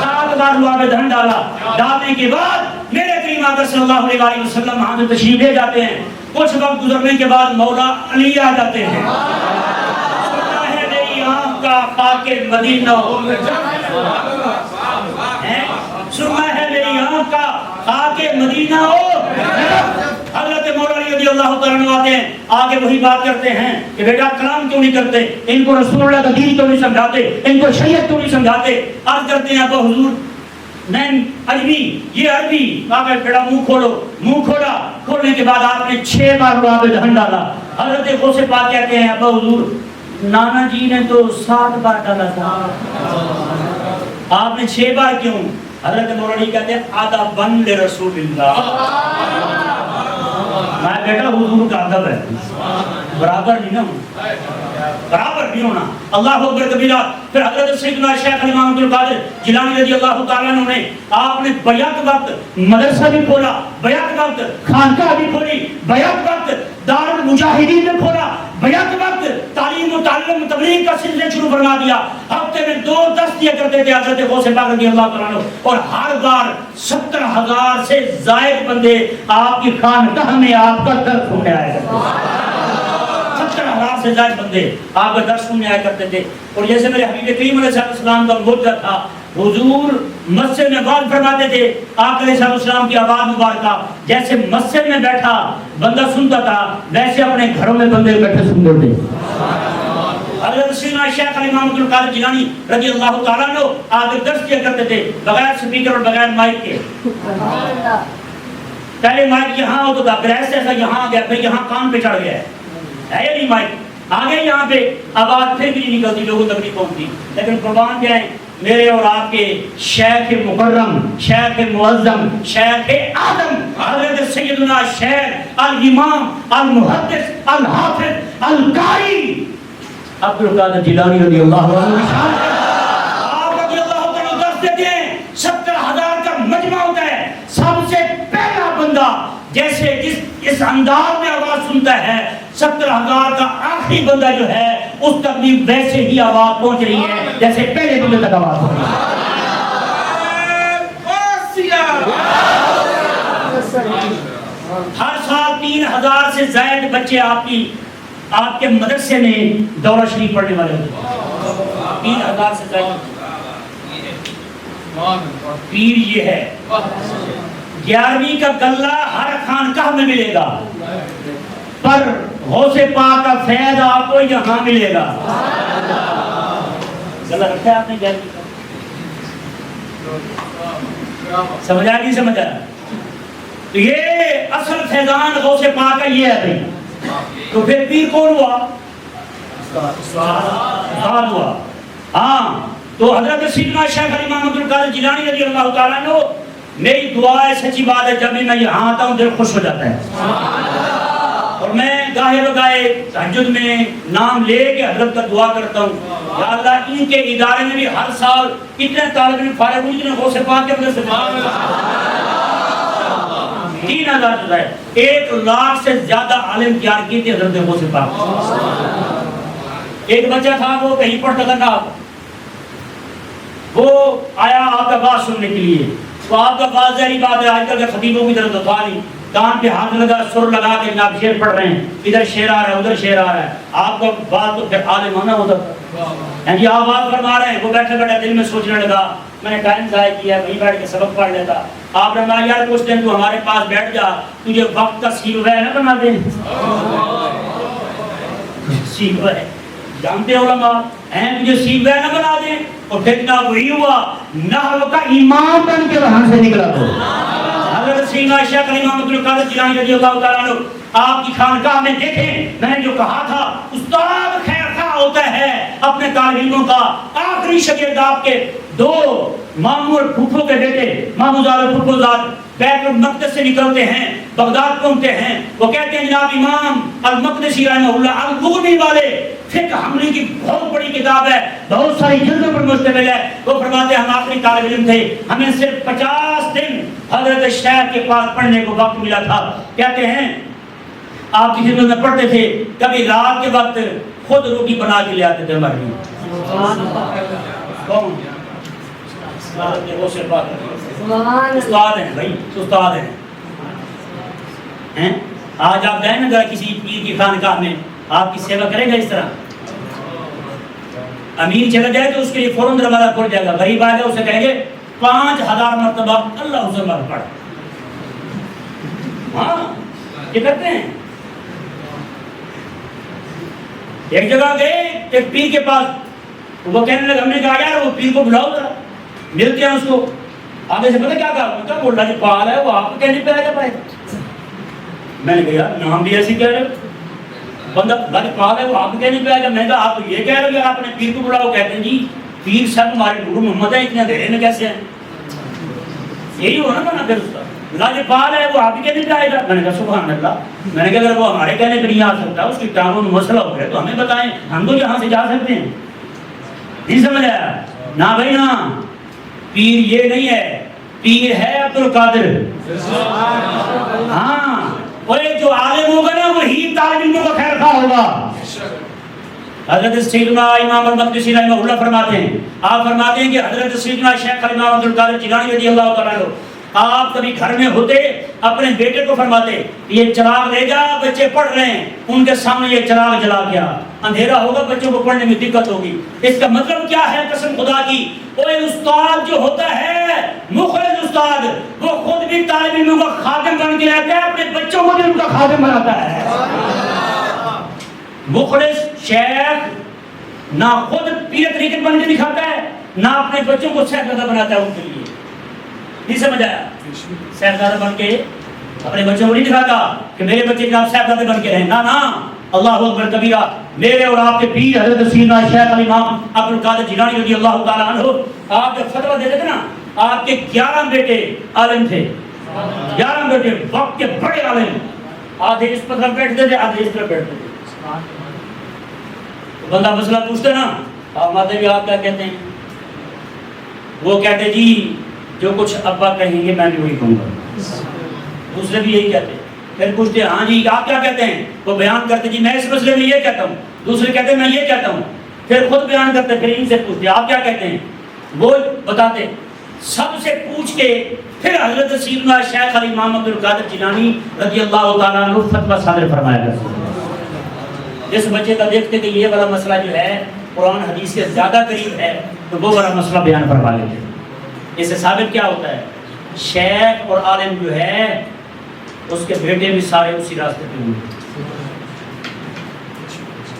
S3: 7 بار لعاب دہن ڈالا. ڈالنے کے بعد میرے کریم آقا صلی اللہ علیہ وسلم وہاں سے تشریف لے جاتے ہیں. کچھ وقت گزرنے کے بعد مولا علی آ جاتے ہیں. سننا ہے میری آنکھ کا خاک مدینہ، سننا ہے میری آنکھ کا خاک مدینہ ہو. حضرت مولا علی رضی اللہ تعالیٰ عنہ آتے ہیں، آگے وہی بات کرتے ہیں کہ بیٹا کلام کیوں نہیں کرتے، ان کو رسول اللہ کا دین کیوں نہیں سمجھاتے، ان کو شریعت کیوں نہیں سمجھاتے. عرض کرتے ہیں ابا حضور میں عربی، یہ عربی. آگے بیٹا منہ کھولو، منہ کھولا. کھولنے کے بعد آپ نے 6 بار لعاب دہن ڈالا. حضرت غوث پاک کہتے ہیں ابا حضور نانا جی نے تو 7 بار ڈالا تھا، آپ نے 6 بار کیوں؟ حضرت مولا علی کہتے ہیں ادباً لرسول اللہ. میں بیٹا حضور کا ادب ہے، برابر نہیں نا، برابر نہیں ہونا. اللہ اکبر کبیرہ. پھر حضرت سیدنا شیخ الامام عبد القادر جیلانی رضی اللہ تعالیٰ عنہ نے آپ نے بیعت وقت مدرسہ بھی کھولا، بیعت وقت خانقاہ بھی کھولی، بیعت وقت دار المجاہدین بھی کھولا، بیعت وقت تعلیم و تعلم تبلیغ کا سلسلہ شروع فرما دیا. ہفتے میں 2 درس دیا کرتے تھے حضرت غوث پاک رضی اللہ تعالیٰ عنہ، اور ہر بار 70,000 سے زائد بندے آپ کی خانقاہ میں آپ کا درس سننے آئے کرتے تھے. 70,000 سے زائد بندے آپ کا درس سننے آیا کرتے تھے. اور جیسے میرے حبیب کریم علیہ السلام کا مدت تھا، حضور مسجد میں بات فرماتے تھے، آقا علیہ السلام کی آواز مبارکہ جیسے مسجد میں بیٹھا بندہ سنتا تھا ویسے اپنے گھروں میں بندے بیٹھے سنتے تھے. حضرت سیدنا شیخ الامام عبد القادر جیلانی رضی اللہ تعالیٰ عنہ آگے درس دیا کرتے تھے بغیر سپیکر اور بغیر مائک کے. پہلے مائک یہاں ہوتا تھا، پھر ایسے ایسا یہاں آ گیا، پھر یہاں کان پہ چڑھ گیا ہے یا نہیں مائک آگے، یہاں پہ آواز پھر بھی نہیں نکلتی، لوگوں تک نہیں پہنچتی. لیکن قربان جائیں میرے اور آپ کے شیخ مکرم، شیخ معظم، شیخ اعظم حضرت سیدنا شیخ الامام المحدث الحافظ القاری عبد القادر جیلانی رضی اللہ عنہ آپ رضی اللہ عنہ درس دیتے ہیں. 70,000 کا مجمع ہوتا ہے. سب سے پہلا بندہ جیسے اس انداز میں آواز سنتا ہے، 70,000 کا آخری بندہ جو ہے اس تک بھی ویسے ہی آواز پہنچ رہی ہے جیسے پہلے بندے تک آواز پہنچ رہی ہے. ہر سال 3,000 سے زائد بچے آپ کے مدرسے میں دورہ شریف پڑھنے والے ہوتے ہیں. 3,000 سے زائد. پیر یہ ہے 11ویں کا غلہ ہر خانقاہ میں ملے گا، پر غوث پاک کا فیض آپ کو یہاں ملے گا. غلہ رکھا ہے آپ نے 11ویں کا؟ سمجھا نہیں سمجھا؟ تو یہ اصل فیضان غوث پاک کا یہ ہے بھائی. تو پھر پیر کون ہوا؟ استاد ہوا. ہاں تو حضرت سیدنا شیخ الامام عبد القادر جیلانی رضی اللہ تعالیٰ عنہ، میری دعا ہے سچی بات ہے، جب بھی میں یہاں آتا ہوں دل خوش ہو جاتا ہے. اور میں گاہے بگاہے تہجد میں نام لے کے حضرت کا دعا کرتا ہوں، یا اللہ ان کے ادارے میں بھی ہر سال اتنے طالب علم فارغ ہوئی جنہیں غوث پاک کے مدد سے 3,000 سے زائد 1,00,000 سے زیادہ عالم تیار کی تھی حضرت غوث پاک. ایک بچہ تھا وہ کہیں پڑھتا تھا، وہ آیا آپ کا بات سننے کے لیے. تو آپ کا بات ظاہری بات ہے آج کل کے خطیبوں کی طرف تو تھا نہیں، کان پہ ہاتھ لگا سر لگا کے جناب شعر پڑھ رہے ہیں، ادھر شعر آ رہا ہے ادھر شعر آ رہا ہے، آپ کا بات تو پھر عالمانہ ہوتا ہے جی، آپ بات فرما رہے ہیں، وہ بیٹھے بیٹھے دل میں سوچنے لگا میں نے ٹائم ضائع کیا، وہیں بیٹھ کے سبق پڑھ لیتا۔ آپ نے کہا یار کچھ دن تو ہمارے پاس بیٹھ جا، تجھے وقت کا سیلوے نہ بنا دیں، سیلوے جانتے علماء ہیں، تجھے سیلوے نہ بنا دیں، اور فتنہ وہی ہوا نحو کا امام بن کے وہاں سے نکلا تو حضرت سیدنا شیخ امام عبد القادر جیلانی رضی اللہ تعالیٰ عنہ آپ کی خانقاہ میں دیکھیں، میں نے جو کہا تھا استاد خیر خواہ ہوتا ہے اپنے طالب علموں کا، آخری شاگرد آپ کے دو ماموں اور پھوپھو کے بیٹے ماموں زاد اور پھوپھو زاد بیت المقدس سے نکلتے ہیں، بغداد پہنچتے ہیں، وہ کہتے ہیں جناب امام المقدسی رحمہ اللہ المغنی والے فقہ حنبلی کی بہت بڑی کتاب ہے، بہت ساری جلدوں پر مشتمل ہے، وہ فرماتے ہیں ہم آخری طالب علم تھے، ہمیں صرف 50 دن حضرت شیخ کے پاس پڑھنے کو وقت ملا تھا، کہتے ہیں آپ کی خدمت میں پڑھتے تھے، کبھی رات کے وقت خود روٹی بنا کے لے آتے تھے ہمارے لیے۔ کون؟ استاد ہیں بھائی، استاد ہیں۔ آج آپ گئے نا ذرا کسی پیر کی خانقاہ میں، آپ کی سیوا کرے گا اس طرح؟ امیر چلا جائے تو اس کے لیے فوراً دروازہ کھول جائے گا، غریب آئے گا اسے کہیں گے 5000 مرتبہ اللہ حسن مر پڑھ۔ ہاں یہ کرتے ہیں۔ ایک جگہ گئے ایک پیر کے پاس، وہ کہنے لگا، ہم نے کہا یار وہ پیر کو بلاؤ ذرا، ملتے ہیں اس کو۔ آگے سے پتہ کیا کہا، وہ اللہ جو پال ہے وہ آپ کو کہنے پہ آئے گا پائے۔ میں نے کہا یار نام بھی ایسی کہہ رہے ہو، بندہ اللہ جو پال ہے وہ آپ کو کہنے پہ آئے گا۔ میں نے کہا آپ تو یہ کہہ رہے ہو کہ آپ نے پیر کو بلاؤ، کہتے ہیں جی پیر صاحب ہمارے نور محمد ہے، اتنے اندھیرے میں کیسے ہیں؟ یہی ہو نا پھر اس کا اللہ جو پال ہے وہ آپ ہی کہنے پہ آئے گا۔ میں نے کہا سبحان اللہ، میں نے کہا اگر وہ ہمارے کہنے پہ نہیں آ سکتا، اس کی ٹانگوں میں مسئلہ ہو گیا تو ہمیں بتائیں، ہم تو یہاں سے جا سکتے ہیں۔ نہیں سمجھ آیا؟ نہ بھائی نہ، پیر یہ نہیں ہے، پیر ہے عبد القادر۔ ہاں، اور جو عالم ہوگا نا وہی طالب علموں کا خیر خواہ ہوگا۔ حضرت سیدنا امام المقدسی رحمہ اللہ فرماتے ہیں، آپ فرماتے ہیں کہ حضرت سیدنا شیخ امام عبد القادر جیلانی رضی اللہ تعالیٰ عنہ آپ کبھی گھر میں ہوتے اپنے بیٹے کو فرماتے یہ چراغ لے جا، بچے پڑھ رہے ہیں، ان کے سامنے یہ چراغ جلا گیا، اندھیرا ہوگا، بچوں کو پڑھنے میں دقت ہوگی۔ اس کا مطلب کیا ہے؟ قسم خدا کی، وہ استاد جو ہوتا ہے مخلص استاد، وہ خود بھی طالب علموں کا خادم بن کے رہتا ہے، اپنے بچوں کو بھی ان کا خادم بناتا ہے۔ مخلص شیخ نہ خود پیر طریقت بن کے دکھاتا ہے، نہ اپنے بچوں کو صاحبزادہ بناتا ہے ان کے لیے۔ نہیں سمجھ آیا؟ صاحبزادہ بن کے اپنے بچوں کو نہیں دکھاتا کہ میرے بچے جناب صاحبزادے بن کے رہیں، نہ نہ، اللہ اکبر کبیرہ۔ میرے اور آپ کے پیر حضرت سیدنا شیخ الامام عبد القادر جیلانی رضی اللہ تعالیٰ عنہ، آپ جب فتویٰ دیتے تھے نا، آپ کے 11 بیٹے عالم تھے، 11 بیٹے وقت کے بڑے عالم، آدھے اس پر بیٹھتے تھے آدھے اس پر بیٹھتے تھے۔ بندہ مسئلہ پوچھتے نا، آپ ماتے بھی آپ کیا کہتے ہیں؟ وہ کہتے جی جو کچھ ابا کہیں گے میں بھی وہی کہوں گا۔ دوسرے بھی یہی کہتے ہیں، پھر پوچھتے ہاں جی آپ کیا کہتے ہیں؟ وہ بیان کرتے جی میں اس مسئلے میں یہ کہتا ہوں، دوسرے کہتے ہیں میں یہ کہتا ہوں، پھر خود بیان کرتے، پھر ان سے پوچھتے آپ کیا کہتے ہیں، وہ بتاتے۔ سب سے پوچھ کے پھر حضرت سیدنا شیخ الامام عبد القادر جیلانی رضی اللہ تعالیٰ عنہ فتویٰ صادر فرمایا کرتے۔ جس بچے کا دیکھتے کہ یہ والا مسئلہ جو ہے قرآن حدیث سے زیادہ قریب ہے تو وہ والا مسئلہ بیان فرما لیتے۔ اس سے ثابت کیا ہوتا ہے؟ شیخ اور عالم جو ہے اس کے بیٹے بھی سارے اسی راستے پہ ہوں۔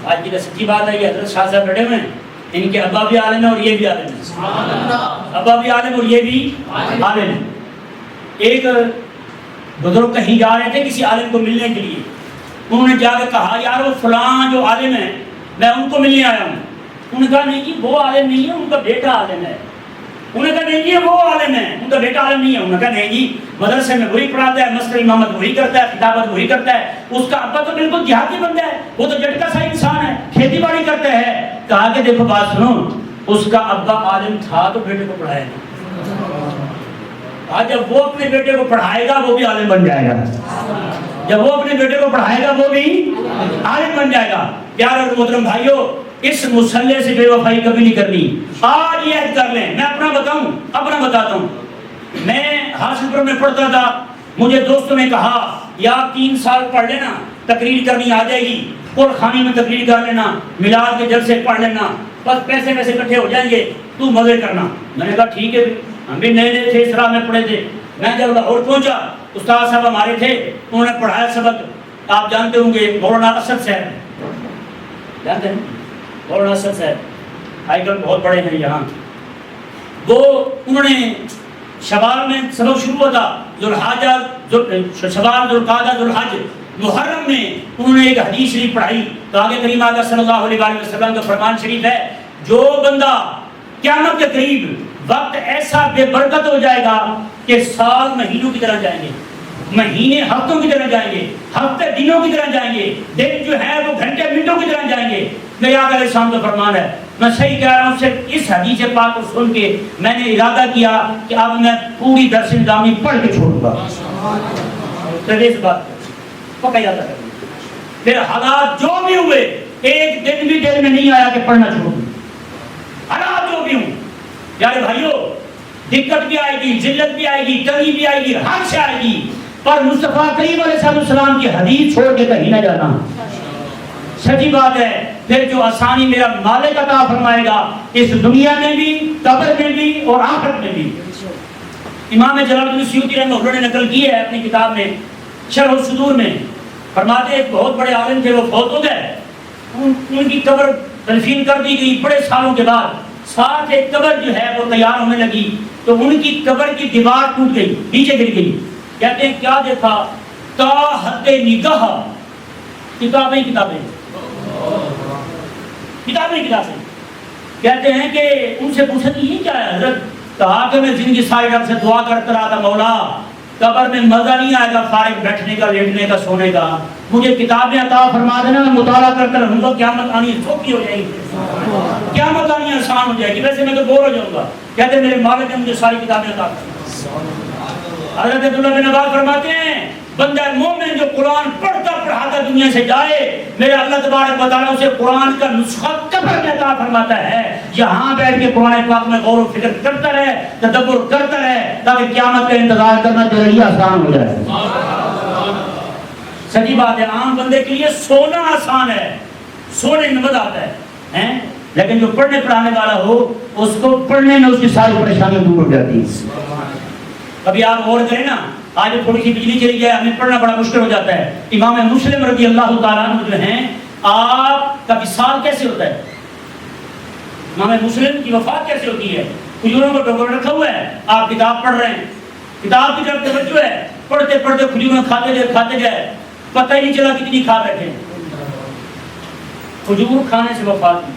S3: آج کی سچی بات ہے، یہ حضرت شاہ صاحب بیٹھے ہوئے ہیں، ان کے ابا بھی عالم ہے اور یہ بھی عالم ہے، ابا بھی عالم اور یہ بھی عالم ہے۔ ایک بزرگ کہیں جا رہے تھے کسی عالم کو ملنے کے لیے، انہوں نے جا کے کہا یار وہ فلاں جو عالم ہے میں ان کو ملنے آیا ہوں۔ انہوں نے کہا نہیں جی وہ عالم نہیں ہے، ان کا بیٹا عالم ہے۔ انہوں نے کہا نہیں جی وہ عالم ہے، ان کا بیٹا عالم نہیں ہے۔ انہوں نے کہا نہیں جی مدرسے میں وہی پڑھاتا ہے، مسئلہ امامت وہی کرتا ہے، کتابت وہی کرتا ہے، اس کا ابا تو بالکل دیہاتی بندہ ہے، وہ تو جٹکا سا انسان ہے، کھیتی باڑی کرتا ہے۔ کہا کہ دیکھو بات سنو، اس کا ابا عالم تھا تو بیٹے کو پڑھائے گا، آج جب وہ اپنے بیٹے کو پڑھائے گا وہ بھی عالم بن جائے گا، جب وہ اپنے بیٹے کو پڑھائے گا وہ بھی عالم بن جائے گا۔ پیارے اور محترم بھائیو، اس مسئلے سے بے وفائی کبھی نہیں کرنی۔ آج یہ عہد کر لیں، میں اپنا بتاؤں، اپنا بتاتا ہوں، میں حاصل پر میں پڑھتا تھا، مجھے دوستوں نے کہا یار 3 سال پڑھ لینا، تقریر کرنی آ جائے گی، اور خانے میں تقریر کر لینا، میلاد کے جلسے پڑھ لینا، بس پیسے ویسے اکٹھے ہو جائیں گے، تو مزے کرنا۔ میں نے کہا ٹھیک ہے، ہم بھی نئے نئے تھے، اس طرح میں پڑھے تھے۔ میں جب لاہور پہنچا، استاد صاحب ہمارے تھے، انہوں نے پڑھایا سبق، آپ جانتے ہوں گے مولانا اسد صاحب، جانتے ہیں مولانا اسد صاحب آج کل بہت بڑے ہیں یہاں، وہ انہوں نے شوال میں سبق شروع ہوا تھا، شوال، ذوالقعدہ، ذوالحج، محرم میں انہوں نے ایک حدیث شریف پڑھائی، تو آگے کریم آقا صلی اللہ علیہ وآلہ وسلم کا فرمان شریف ہے، جو بندہ قیامت کے قریب وقت ایسا بے برکت ہو جائے گا کہ سال مہینوں کی طرح جائیں گے، مہینے ہفتوں کی طرح جائیں گے، ہفتے دنوں کی طرح جائیں گے، دن جو ہے وہ گھنٹے منٹوں کی طرح جائیں گے۔ میرے آقا علیہ السلام کا فرمان ہے، میں صحیح کہہ رہا ہوں، سے اس حدیث پاک کو سن کے میں نے ارادہ کیا کہ اب میں پوری درس نظامی پڑھ کے چھوڑوں گا، اس بات پکا یاد ہے۔ پھر حالات جو بھی ہوئے، ایک دن بھی دل میں نہیں آیا کہ پڑھنا چھوڑوں، حالات جو بھی ہوں، یار بھائیو دقت بھی آئے گی، ذلت بھی آئے گی، تنگی بھی آئے گی، ہر سے آئے گی، پر مصطفیٰ کریم علیہ السلام کی حدیث چھوڑ کے کہیں نہ جانا، سچی بات ہے۔ پھر جو آسانی میرا مالک عطا فرمائے گا، اس دنیا میں بھی، قبر میں بھی اور آخرت میں بھی۔ امام جلال الدین سیوطی رحمہ اللہ نے نقل کی ہے اپنی کتاب میں شرح الصدور میں، فرماتے ایک بہت بڑے عالم تھے، وہ فوت ہو گئے، ان کی قبر تدفین کر دی گئی بڑے سالوں کے بعد، ساتھ ایک قبر جو ہے وہ تیار ہونے لگی، تو ان کی قبر کی دیوار ٹوٹ گئی، نیچے گر گئی۔ کہتے ہیں کیا دیکھا؟ تا حد نگاہ، کتابیں کتابیں کتابیں کتابیں۔ کہتے ہیں کہ ان سے پوچھا کہ یہ کیا ہے حضرت؟ کہا کہ میں زندگی ساری رب سے دعا کرتا رہا تھا، مولا قبر میں مزہ نہیں آئے گا فارغ بیٹھنے کا، لیٹنے کا، سونے کا، مجھے کتابیں عطا فرما دینا، میں مطالعہ کرتا رہوں گا، قیامت آنی سوکھی ہو جائے گی، قیامت آنی آسان ہو جائے گی، ویسے میں تو بور ہو جاؤں گا۔ کہتے ہیں میرے مالک نے مجھے ساری کتابیں عطا فرما۔ حضرت عبداللہ بن عباس فرماتے ہیں بندہ مومن جو قرآن پڑھتا پڑھاتا دنیا سے جائے، میرے اللہ تبارک و تعالیٰ اسے قرآن کا نسخہ قبر میں عطا فرماتا ہے، یہاں بیٹھ کے قرآن پاک میں غور و فکر کرتا رہے، تدبر کرتا رہے، تاکہ قیامت کا انتظار کرنا تیرے لیے آسان ہو جائے۔ سچی بات ہے، عام بندے کے لیے سونا آسان ہے، سونے میں مزہ آتا ہے، لیکن جو پڑھنے پڑھانے والا ہو، اس کو پڑھنے میں اس کی ساری پریشانیاں دور ہو جاتی ہیں۔ ابھی آپ غور کریں نا، آج تھوڑی سی بجلی چلی جائے ہمیں پڑھنا بڑا مشکل ہو جاتا ہے۔ امام مسلم رضی اللہ تعالیٰ عنہ جو ہیں، آپ کا وصال کیسے ہوتا ہے؟ امام مسلم کی وفات کیسے ہوتی ہے؟ کھجوروں کو ڈوگر رکھا ہوا ہے، آپ کتاب پڑھ رہے ہیں، کتاب کی طرف توجہ ہے، پڑھتے پڑھتے کھجوریں کھاتے گئے، پتہ ہی نہیں چلا کتنی کھا بیٹھے، کھجور کھانے سے وفات ہوئی۔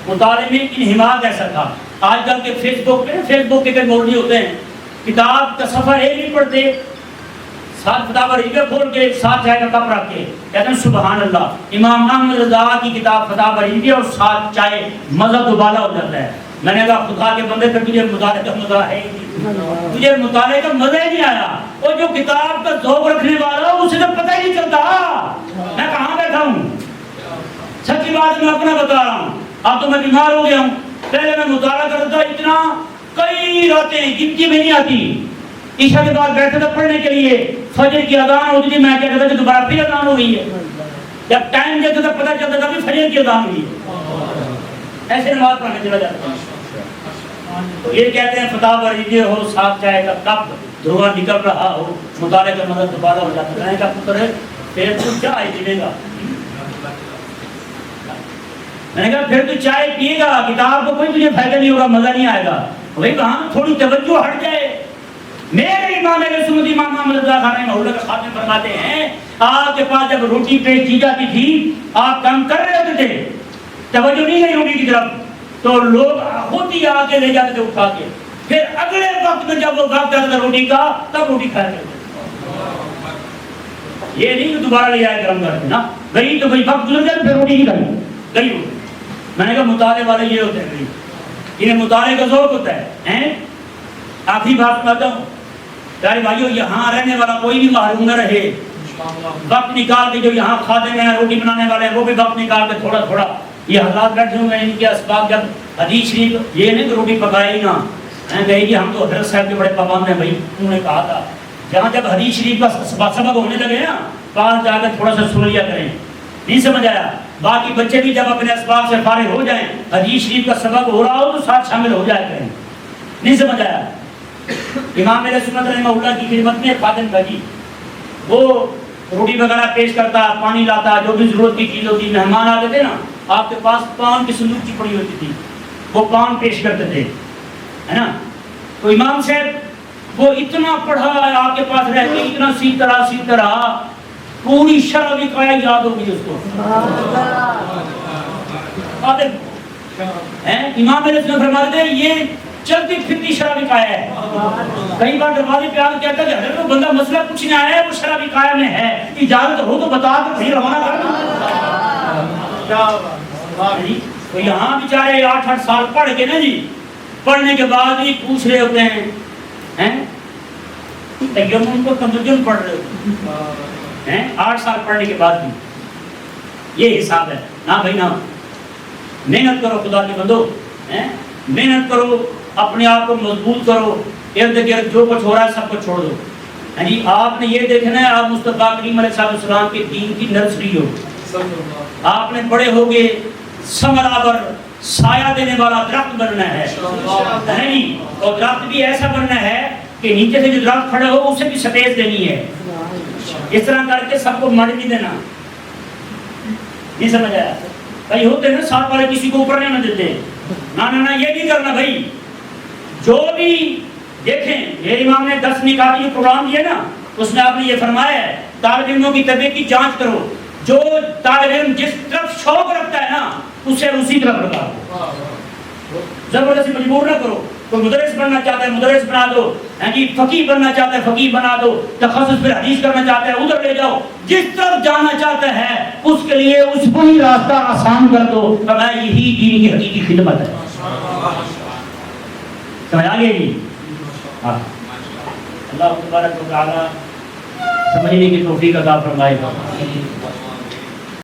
S3: مطالعے میں انہماک ایسا تھا۔ آج کل کے فیس بک کے کئی مولوی ہوتے ہیں، کتاب کا صفحہ ایک نہیں پڑھتے، ساتھ کتاب ریڈیو کھول کے ساتھ چائے کا کپ رکھ کے کہتے ہیں سبحان اللہ۔ امام احمد رضا کی کتاب فتح ریڈیو اور ساتھ چائے، مزہ دوبالا ہو جاتا ہے۔ میں نے کہا خدا کے بندے پھر تجھے مطالعے کا مزہ ہے ہی نہیں، تجھے مطالعے کا مزہ ہی نہیں آیا، اور جو کتاب کا ذوق رکھنے والا اسے تو پتہ ہی نہیں چلتا میں کہاں بیٹھا ہوں۔ سچی بات میں اپنا بتا رہا ہوں، اب تو میں بیمار ہو گیا ہوں، پہلے میں مطالعہ کرتا تھا اتنا، کئی راتیں گنتی میں نہیں آتی، عشاء کے بعد بیٹھا تھا پڑھنے کے لیے، فجر کی اذان ہوتی تھی، میں کہتا تھا کہ دوبارہ پھر اذان ہو گئی ہے، جب ٹائم دیتا تھا پتہ چلتا تھا کہ فجر کی اذان ہوئی ہے، ایسے نماز پڑھنے چلا جاتا تھا۔ تو یہ کہتے ہیں فتح ریڈیو ہو، ساتھ چائے کا کپ، دھواں نکل رہا ہو، مطالعے کا مزہ دوبارہ ہو جاتا ہے۔ میں نے کہا پتر ہے پھر تو چائے پیے گا، میں نے کہا پھر تو چائے پیے گا، کتاب کو کوئی تجھے فائدہ نہیں ہوگا، مزہ نہیں آئے گا۔ بھائی کہاں تھوڑی توجہ ہٹ جائے۔ میرے امام سنت امام احمد رضا خان رحمہ اللہ کا خاتمہ فرماتے ہیں، آپ کے پاس جب روٹی پیش کی جاتی تھی، آپ کام کر رہے ہوتے تھے، توجہ نہیں گئی روٹی کی طرف، تو لوگ خود ہی آ کے لے جاتے تھے اٹھا کے، پھر اگلے وقت میں جب وہ وقت آتا تھا روٹی کا، تب روٹی کھایا کرتے۔ یہ نہیں کہ دوبارہ لے آئے گرم کر کے نا، گئی تو بھائی وقت گزر جائے پھر روٹی نہیں کھائی، گئی روٹی۔ میں نے کہا مطالعے والے یہ ہوتے ہیں، انہیں مطالعے کا ذوق ہوتا ہے۔ آخری بات سناتا ہوں پیارے بھائیو، یہاں رہنے والا کوئی بھی محروم نہ رہے، وقت نکال کے جو یہاں کھاتے ہیں روٹی بنانے والے وہ بھی وقت نکال کے تھوڑا تھوڑا، یہ حضرات بیٹھے ہوئے ہیں ان کے اسباب، جب حدیث شریف یہ نہیں کہ روٹی پکائے ہی نہ، میں کہے کہ ہم تو حضرت صاحب کے بڑے پابند ہیں بھائی، انہوں نے کہا تھا جہاں جب حدیث شریف کا سبق ہونے لگے نا پاس جا کر تھوڑا سا سن لیا کریں، نہیں سمجھ آیا؟ باقی بچے بھی جب اپنے اسباب سے فارغ ہو جائیں، حدیث شریف کا سبق ہو رہا ہو تو ساتھ شامل ہو جائے کریں، نہیں سمجھ آیا؟ امام اہل سنت رحمہ اللہ کی خدمت میں خادم تھا جی، وہ روٹی وغیرہ پیش کرتا، پانی لاتا، جو بھی ضرورت کی چیز ہوتی، مہمان آتے تھے نا آپ کے پاس پان کی صندوق پڑی ہوتی تھی، وہ پان پیش کرتے تھے، ہے نا؟ تو امام صاحب وہ اتنا پڑھا ہے آپ کے پاس رہ کے، اتنا سیکھتا رہا پوری شرح وقایہ یاد ہوگی اس کو۔ امام علیہ السلام فرماتے تھے یہ چلتی پھرتی شرح وقایہ ہے۔ کئی بار دروازے پہ آ کے کہتا کہ حضرت بندہ مسئلہ کچھ نہیں آیا ہے، وہ شرح وقایہ میں ہے، اجازت ہو تو بتا کے پھر روانہ کر دوں۔ تو یہاں بیچارے 8 سال پڑھ کے نا جی، پڑھنے کے بعد ہی پوچھ رہے ہوتے ہیں تیمم کو تمجن پڑھ رہے ہوتے ہیں 8 سال پڑھنے کے بعد بھی یہ حساب ہے نا بھائی نا۔ محنت کرو خدا کے بندو، محنت کرو، اپنے آپ کو مضبوط کرو، ارد گرد جو کچھ ہو رہا ہے سب کو چھوڑ دو۔ یعنی آپ نے یہ دیکھنا ہے آپ مصطفیٰ کریم علیہ السلام کے دین کی نرسری ہو، آپ نے بڑے ہوگے ثمرآور سایہ دینے والا درخت بننا ہے نہیں، اور درخت بھی ایسا بننا ہے کہ نیچے سے جو درخت کھڑے ہو اسے بھی سپیس دینی ہے، اس طرح کر کے سب کو مڑ نہیں دینا، نہیں سمجھ آیا؟ بھائی ہوتے ہیں نا ساتھ والے کسی کو اوپر نہیں دیتے، نہ یہ نہیں کرنا بھائی۔ جو بھی دیکھیں یہ امام نے 10 نکاح کی پروگرام دیا نا اس میں آپ نے یہ فرمایا ہے طالب علموں کی طبیعت کی جانچ کرو، جو طالب علم جس طرف شوق رکھتا ہے نا اسے اسی طرف لگا دو، زبردستی مجبور نہ کرو۔ کوئی مدرس بننا چاہتا ہے مدرس بنا دو، جی فقیہ بننا چاہتا ہے فقیہ بنا دو، تخصص پر حدیث کرنا چاہتا ہے ادھر لے جاؤ، جس طرف جانا چاہتا ہے اس کے لیے اس کو ہی راستہ آسان کر دو، فرمایا یہی دین کی حقیقی خدمت ہے۔ سمجھ آ گئی جی؟ اللہ تبارک و تعالی سمجھنے کی توفیق عطا فرمائے گا۔